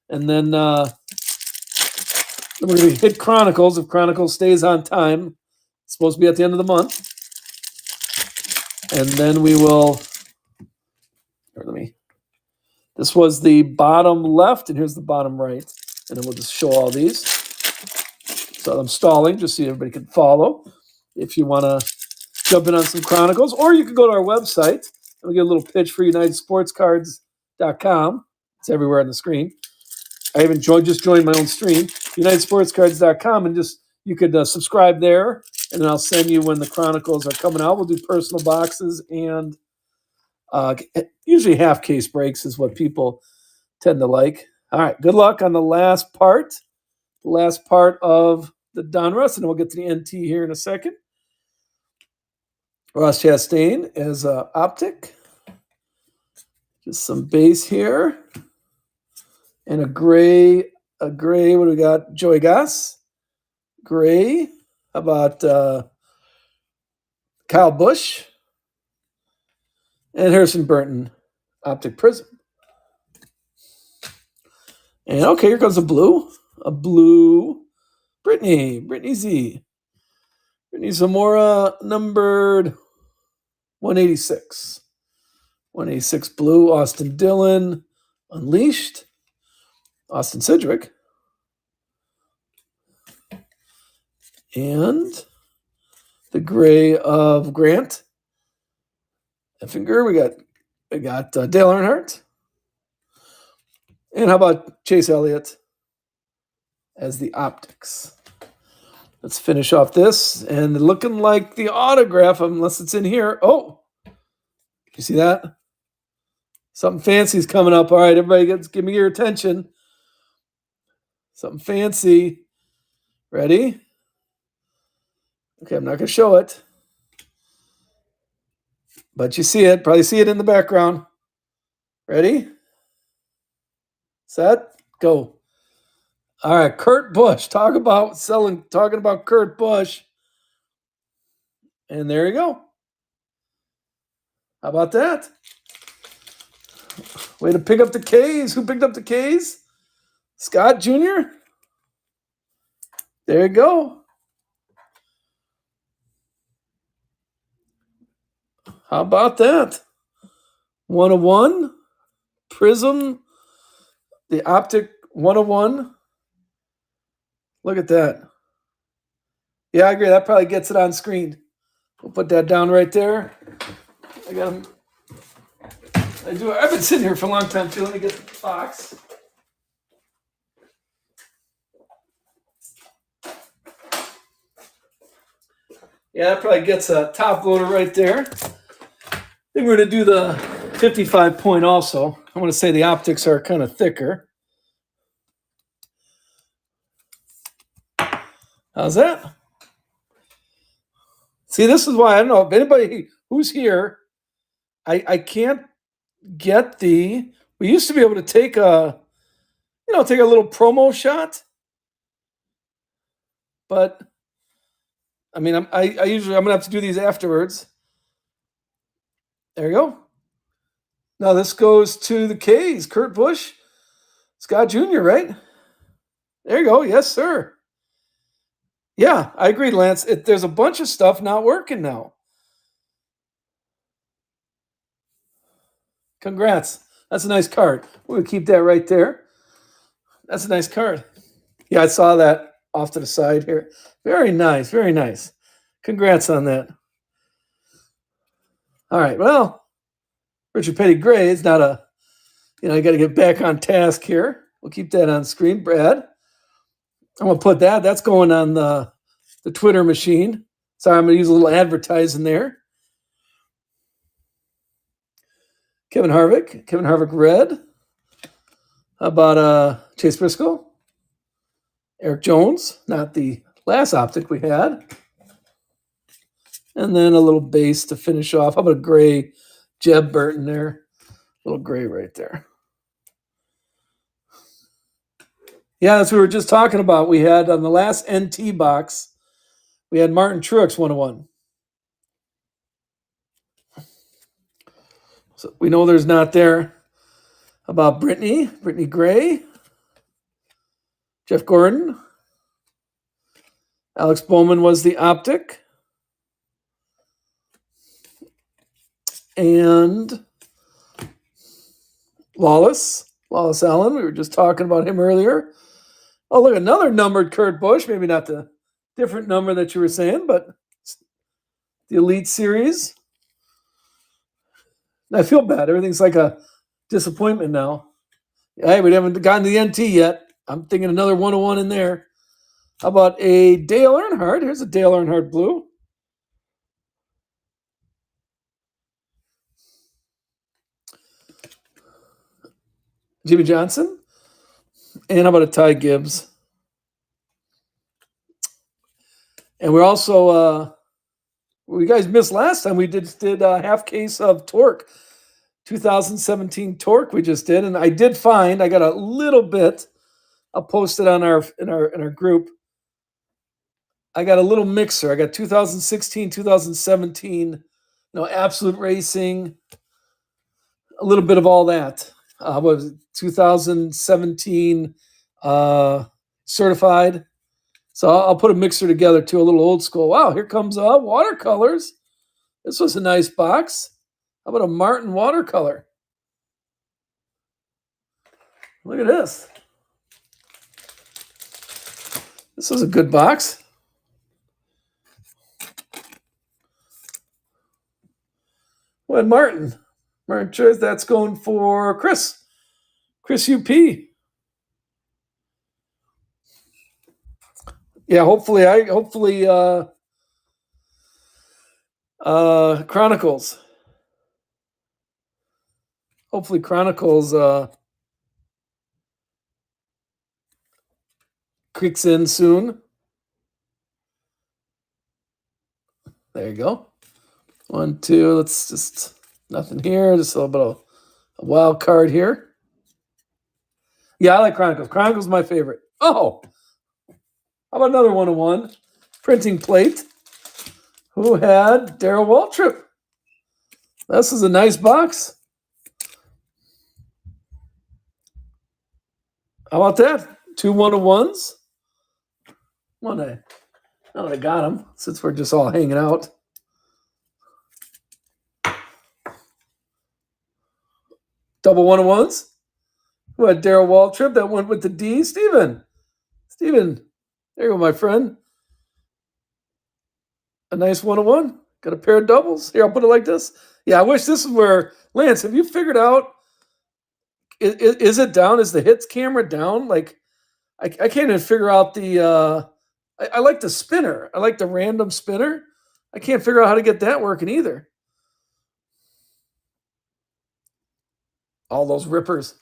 And then we're going to hit Chronicles. If Chronicles stays on time, it's supposed to be at the end of the month. And then we will... This was the bottom left, and here's the bottom right. And then we'll just show all these. So I'm stalling just so everybody can follow. If you want to jump in on some Chronicles, or you can go to our website. And we'll get a little pitch for UnitedSportsCards.com. It's everywhere on the screen. I even just joined my own stream, UnitedSportsCards.com, and you could subscribe there, and then I'll send you when the Chronicles are coming out. We'll do personal boxes and usually half case breaks is what people tend to like. All right, good luck on the last part of the Donruss, and we'll get to the NT here in a second. Ross Chastain as optic. Just some base here. And a gray, what do we got? Joey Goss. Gray. How about Kyle Busch? And Harrison Burton, optic prism. And okay, here comes a blue. A blue Brittany Z. Brittany Zamora, numbered 186. 186 blue, Austin Dillon, Unleashed. Austin Cedric. And the gray of Grant. Effinger, we got Dale Earnhardt. And how about Chase Elliott as the optics? Let's finish off this. And looking like the autograph, unless it's in here. Oh, you see that? Something fancy's coming up. All right, everybody, give me your attention. Something fancy. Ready? Okay, I'm not going to show it. But you see it. Probably see it in the background. Ready? Set? Go. All right, Kurt Busch. Talking about Kurt Busch. And there you go. How about that? Way to pick up the K's. Who picked up the K's? Scott Jr. There you go. How about that? 101 Prism, the Optic 101. Look at that. Yeah, I agree. That probably gets it on screen. We'll put that down right there. I got them. I've been sitting here for a long time too. Let me get the box. Yeah, that probably gets a top loader right there. I think we're going to do the 55 point also. I want to say the optics are kind of thicker. How's that? See, this is why I don't know if anybody who's here, I can't get the. We used to be able to take a little promo shot, but I mean, I usually I'm gonna have to do these afterwards. There you go. Now this goes to the K's. Kurt Busch, Scott Jr. Right? There you go. Yes, sir. Yeah, I agree, Lance. There's a bunch of stuff not working now. Congrats. That's a nice card. We'll keep that right there. That's a nice card. Yeah, I saw that off to the side here. Very nice. Very nice. Congrats on that. All right. Well, Richard Petty Gray is not a, I got to get back on task here. We'll keep that on screen. Brad, I'm going to put that. That's going on the Twitter machine. Sorry, I'm going to use a little advertising there. Kevin Harvick red. How about Chase Briscoe? Eric Jones, not the last optic we had. And then a little base to finish off. How about a gray Jeb Burton there? A little gray right there. Yeah, that's what we were just talking about. We had on the last NT box, we had Martin Truex 101. So we know there's not there. How about Brittany Gray, Jeff Gordon. Alex Bowman was the optic. And Lawless Allen. We were just talking about him earlier. Oh, look, another numbered Kurt Busch. Maybe not the different number that you were saying, but the Elite Series. I feel bad. Everything's like a disappointment now. Hey, we haven't gotten to the NT yet. I'm thinking another 101 in there. How about a Dale Earnhardt? Here's a Dale Earnhardt blue. Jimmy Johnson. And how about a Ty Gibbs? And we're also, you guys missed last time, we did a half case of Torque. 2017 Torque we just did. And I did find, I got a little bit, I'll post it on in our group. I got a little mixer. I got 2016, 2017, Absolute Racing, a little bit of all that. What was it? 2017 certified. So I'll put a mixer together too, a little old school. Wow, here comes watercolors. This was a nice box. How about a Martin watercolor? Look at this. This is a good box. What Martin Choice, that's going for Chris UP. Yeah, hopefully Chronicles. Hopefully Chronicles kicks in soon. There you go. 1, 2, let's just nothing here. Just a little bit of a wild card here. Yeah, I like Chronicles. Chronicles is my favorite. Oh, how about another 101 printing plate? Who had Darrell Waltrip? This is a nice box. How about that? 2 1-1s. Now that I got them, since we're just all hanging out. Double 1-1s. Who had Daryl Waltrip? That went with the D. Steven, there you go, my friend. A nice 1-1. Got a pair of doubles. Here, I'll put it like this. Yeah, I wish this is where, Lance, have you figured out, is it down? Is the hits camera down? Like, I can't even figure out the, I like the spinner. I like the random spinner. I can't figure out how to get that working either. All those rippers.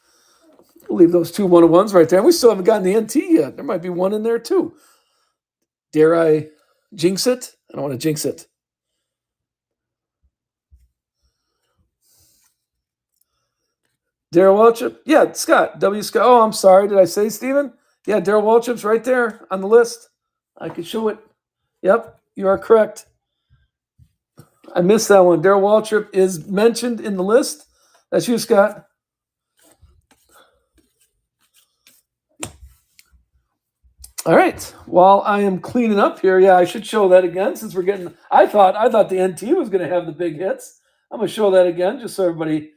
We'll leave those 2 1-1s right there. We still haven't gotten the NT yet. There might be one in there too. Dare I jinx it? I don't want to jinx it. Daryl Waltrip. Yeah, Scott. W. Scott. Oh, I'm sorry. Did I say Steven? Yeah, Daryl Waltrip's right there on the list. I could show it. Yep, you are correct. I missed that one. Daryl Waltrip is mentioned in the list. That's you, Scott. All right. While I am cleaning up here, yeah, I should show that again since we're getting. I thought the NT was going to have the big hits. I'm going to show that again just so everybody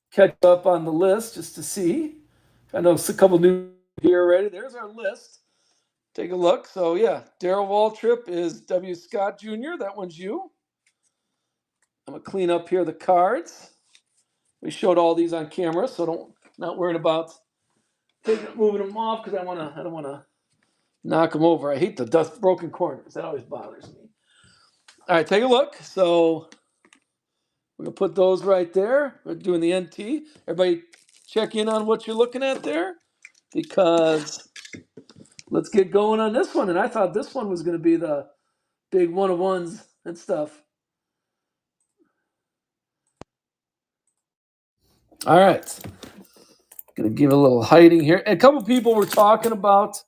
catch up on the list just to see. I know a couple new here already. There's our list. Take a look. So yeah, Daryl Waltrip is W. Scott Jr. That one's you. I'm gonna clean up here the cards. We showed all these on camera, so not worrying about moving them off because I don't wanna knock them over. I hate the dust broken corners. That always bothers me. All right, take a look. So we're gonna put those right there. We're doing the NT. Everybody check in on what you're looking at there because let's get going on this one. And I thought this one was gonna be the big 1-1s and stuff. All right. Gonna give a little hiding here. A couple people were talking about.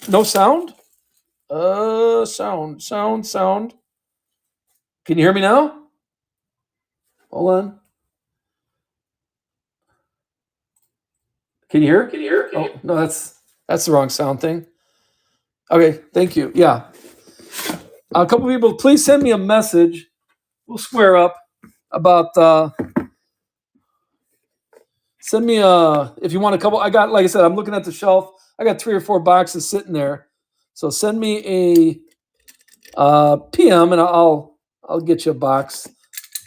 No sound. Sound. Can you hear me now? Hold on. Can you hear? Oh no, that's the wrong sound thing. Okay, thank you. Yeah. A couple people, please send me a message. We'll square up about. Send me if you want a couple. I got, like I said, I'm looking at the shelf. I got 3 or 4 boxes sitting there. So send me a PM and I'll get you a box,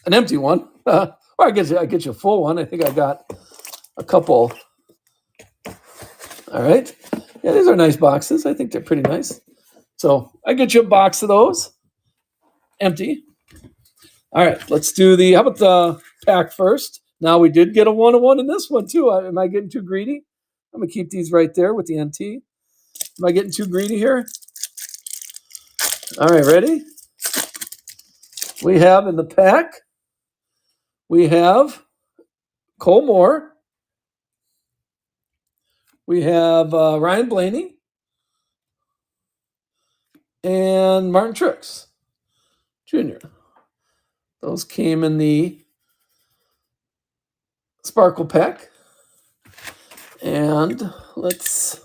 an empty one, or I get you a full one. I think I got a couple. All right, yeah, these are nice boxes. I think they're pretty nice. So I get you a box of those, empty. All right, let's do how about the pack first? Now we did get a 1-1 in this one too. Am I getting too greedy? I'm gonna keep these right there with the NT. Am I getting too greedy here? All right, ready? We have in the pack, we have Cole Moore. We have Ryan Blaney and Martin Truex Jr. Those came in the Sparkle pack. And let's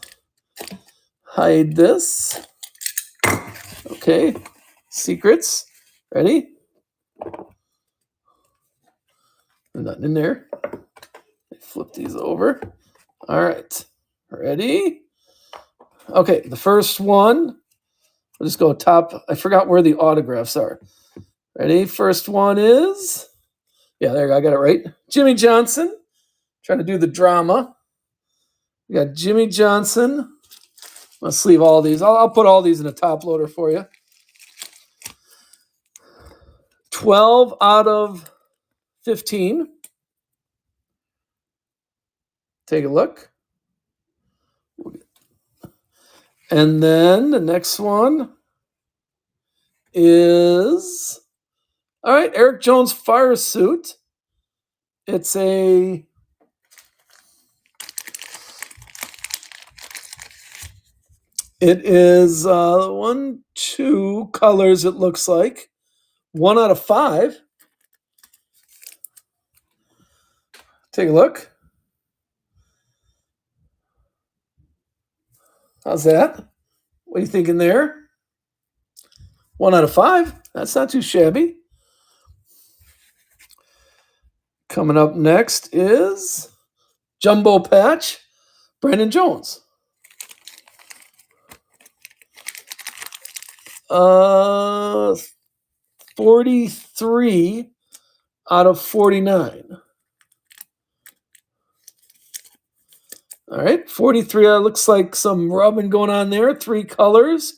hide this. Okay, secrets. Ready? There's nothing in there. Flip these over. All right, ready? Okay, the first one. I'll just go top. I forgot where the autographs are. Ready? First one is, yeah, there you go. I got it right. Jimmy Johnson. Trying to do the drama. We got Jimmy Johnson. Let's leave all these. I'll put all these in a top loader for you. 12 out of 15. Take a look. And then the next one is, all right, Eric Jones fire suit. It's a It is 2 colors, it looks like. 1 out of 5. Take a look. How's that? What are you thinking there? 1 out of 5. That's not too shabby. Coming up next is Jumbo Patch, Brandon Jones. 43 out of 49. All right, 43. Looks like some rubbing going on there. 3 colors.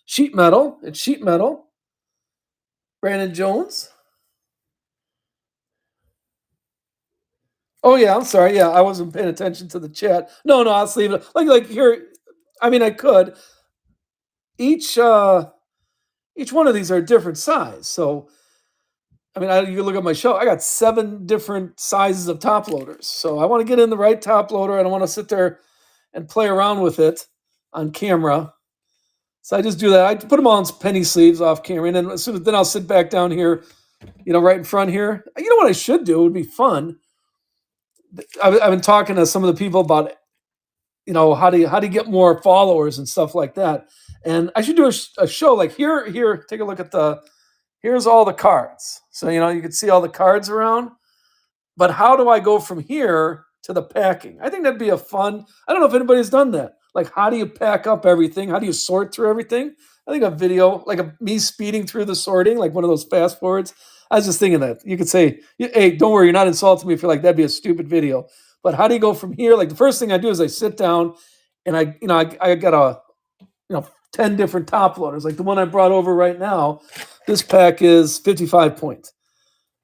Sheet metal. It's sheet metal. Brandon Jones. Oh yeah, I'm sorry. Yeah, I wasn't paying attention to the chat. No, I'll just leave it. Like here. I mean, I could. Each one of these are a different size. So, I mean, you can look at my show. I got 7 different sizes of top loaders. So I want to get in the right top loader. I don't want to sit there and play around with it on camera. So I just do that. I put them all in penny sleeves off camera, and then I'll sit back down here, right in front here. You know what I should do? It would be fun. I've been talking to some of the people about, how do you get more followers and stuff like that. And I should do a show like here. Take a look at here's all the cards. So you can see all the cards around. But how do I go from here to the packing? I think that'd be a fun. I don't know if anybody's done that. Like, how do you pack up everything? How do you sort through everything? I think a video, like me speeding through the sorting, like one of those fast forwards. I was just thinking that you could say, "Hey, don't worry, you're not insulting me if you're like that'd be a stupid video." But how do you go from here? Like the first thing I do is I sit down, and I got 10 different top loaders. Like the one I brought over right now, this pack is 55 points.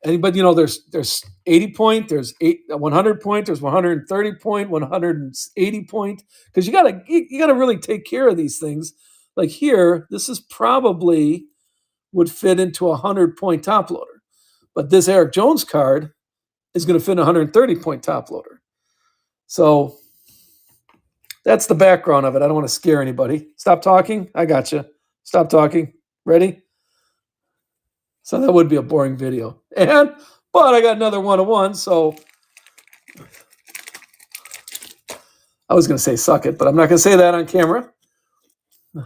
But there's 80 point, there's 100 point, there's 130 point, 180 point, because you gotta really take care of these things. Like here, this is probably would fit into a 100-point top loader, but this Eric Jones card is going to fit in a 130-point top loader. So that's the background of it. I don't want to scare anybody. Stop talking. I got you. Stop talking. Ready? So that would be a boring video. But I got another 101, so I was going to say suck it, but I'm not going to say that on camera.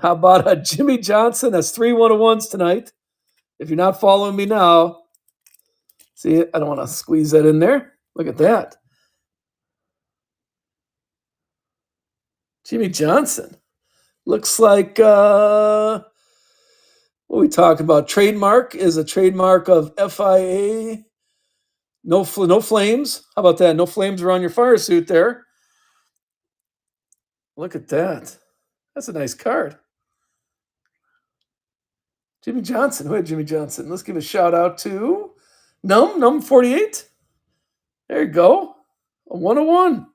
How about a Jimmy Johnson? That's 3 101s tonight. If you're not following me now, see, I don't want to squeeze that in there. Look at that. Jimmy Johnson. Looks like, what are we talking about? Trademark is a trademark of FIA. No flames. How about that? No flames around your fire suit there. Look at that. That's a nice card. Jimmy Johnson. Who had Jimmy Johnson? Let's give a shout out to Num 48. There you go. A 101.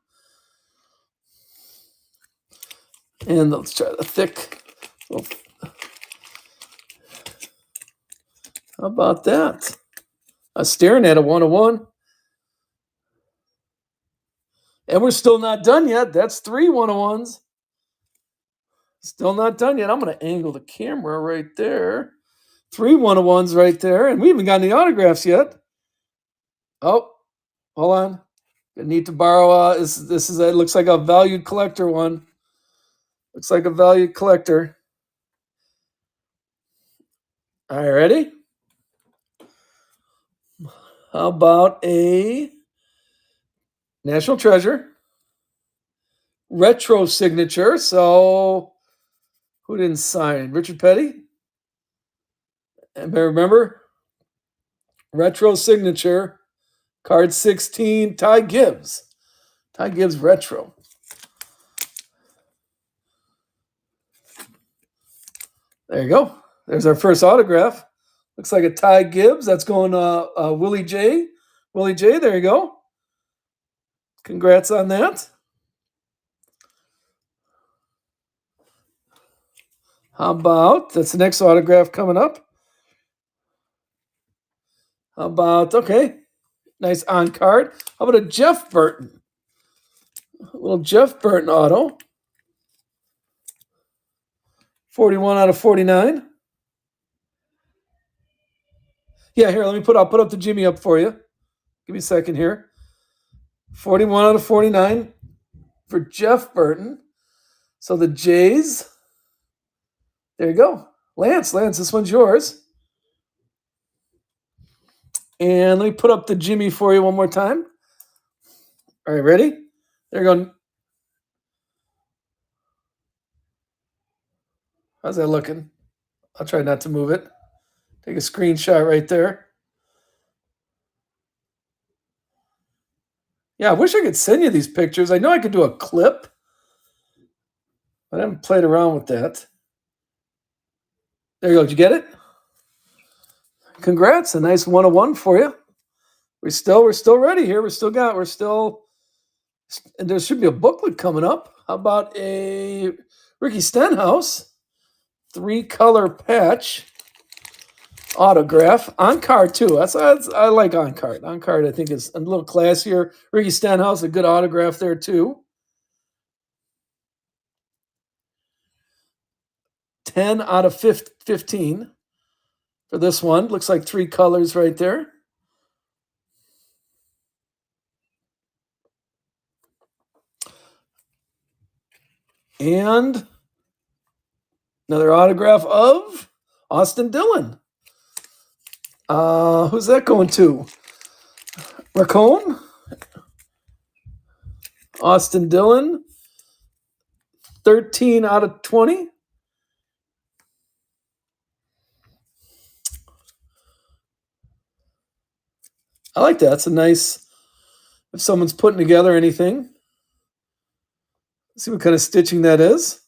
And let's try the thick. How about that? I was staring at a 101. And we're still not done yet. That's 3 101s. Still not done yet. I'm going to angle the camera right there. 3 101s right there. And we haven't got any autographs yet. Oh, hold on. I need to borrow. This is it looks like a valued collector one. Looks like a valued collector. All right, ready? How about a National Treasure retro signature? So, who didn't sign? Richard Petty. Anybody remember? Retro signature, card 16, Ty Gibbs. Ty Gibbs retro. There you go. There's our first autograph. Looks like a Ty Gibbs. That's going Willie J. Willie J, there you go. Congrats on that. How about, that's the next autograph coming up. How about, okay, nice on card. How about a Jeff Burton? A little Jeff Burton auto. 41 out of 49. Yeah, here, I'll put up the Jimmy up for you. Give me a second here. 41 out of 49 for Jeff Burton. So the Jays. There you go. Lance, this one's yours. And let me put up the Jimmy for you one more time. All right, ready? There you go. How's that looking? I'll try not to move it. Take a screenshot right there. Yeah, I wish I could send you these pictures. I know I could do a clip, but I haven't played around with that. There you go. Did you get it? Congrats. A nice 101 for you. We're still ready here. And there should be a booklet coming up. How about a Ricky Stenhouse 3-color patch autograph on card too. I like on card. On card I think is a little classier. Ricky Stenhouse, a good autograph there too. 10 out of 15 for this one. Looks like 3 colors right there. And another autograph of Austin Dillon. Who's that going to? Raccoon? Austin Dillon. 13 out of 20. I like that. It's a nice, if someone's putting together anything. Let's see what kind of stitching that is.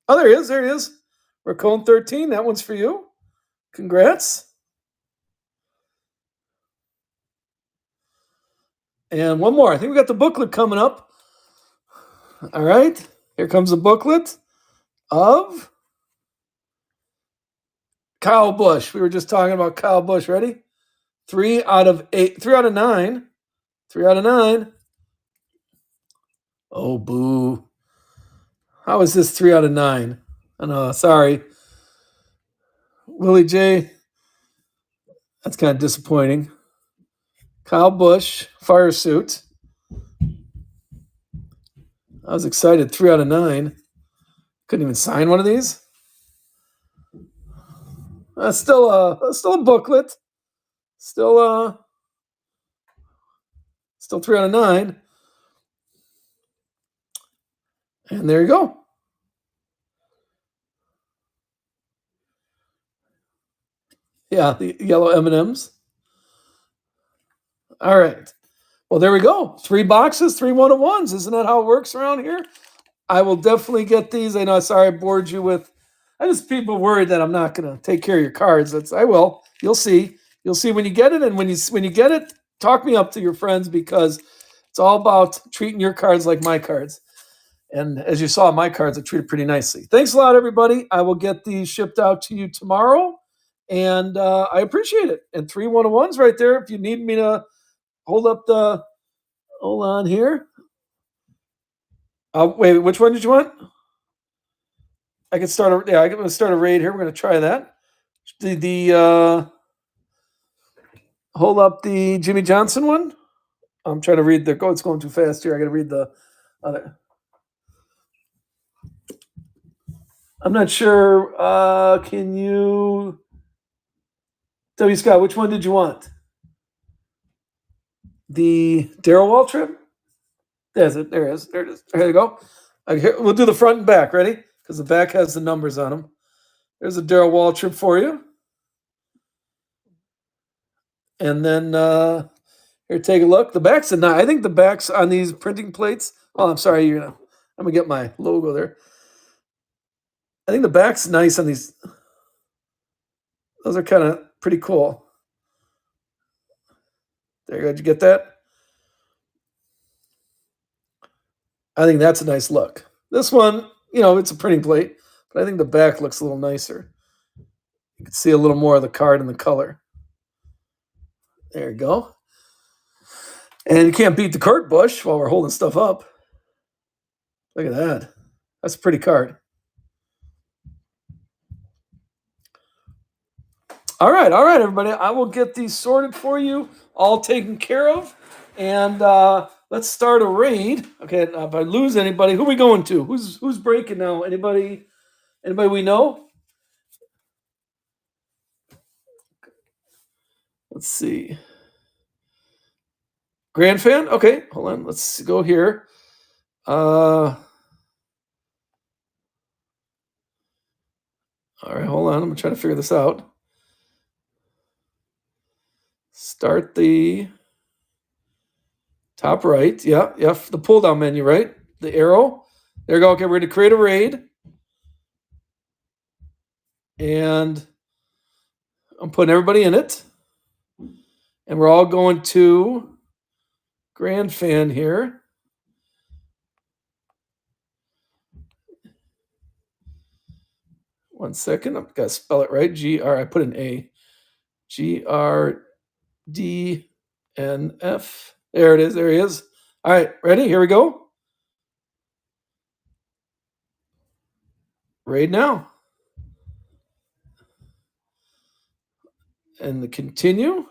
Oh, there he is. Raccoon 13, that one's for you. Congrats. And one more. I think we got the booklet coming up. All right. Here comes the booklet of Kyle Busch. We were just talking about Kyle Busch. Ready? 3 out of 8. 3 out of 9. 3 out of 9. Oh, boo. How is this 3 out of 9? Oh, no, sorry. Willie J. That's kind of disappointing. Kyle Busch, fire suit. I was excited. 3 out of 9. Couldn't even sign one of these. Still a booklet. Still 3 out of 9. And there you go. Yeah, the yellow M&Ms. All right. Well, there we go. 3 boxes, 3 101s. Isn't that how it works around here? I will definitely get these. I know, sorry I bored you with. I just people worried that I'm not going to take care of your cards. I will. You'll see. You'll see when you get it, and when you get it, talk me up to your friends because it's all about treating your cards like my cards. And as you saw, my cards are treated pretty nicely. Thanks a lot, everybody. I will get these shipped out to you tomorrow, and I appreciate it. And 3 101s right there. If you need me to hold on here. Wait, which one did you want? I can start I'm going to start a raid here. We're going to try that. Hold up the Jimmy Johnson one. I'm trying to read it's going too fast here. I got to read the other. I'm not sure. Can you, W. Scott, which one did you want? The Darryl Waltrip? There's it. There it is. There it is. There you go. We'll do the front and back. Ready? Because the back has the numbers on them. There's a Darryl Waltrip for you. And then here, take a look. The back's I think the back's on these printing plates. Oh, I'm sorry. I'm gonna get my logo there. I think the back's nice on these. Those are kind of pretty cool. There you go. Did you get that? I think that's a nice look. This one, it's a printing plate, but I think the back looks a little nicer. You can see a little more of the card and the color. There you go. And you can't beat the Kurt Busch while we're holding stuff up. Look at that. That's a pretty card. All right, everybody. I will get these sorted for you, all taken care of. And Let's start a raid. Okay, now if I lose anybody, who are we going to? Who's breaking now? Anybody we know? Let's see. Grand fan? Okay, hold on. Let's go here. All right, hold on. I'm trying to figure this out. Start the top right. Yeah, the pull down menu, right? The arrow. There you go. Okay, we're going to create a raid. And I'm putting everybody in it. And we're all going to Grand Fan here. One second. I've got to spell it right. I put an A. GRDNF. There it is. There he is. All right, ready? Here we go. Raid now. And the continue.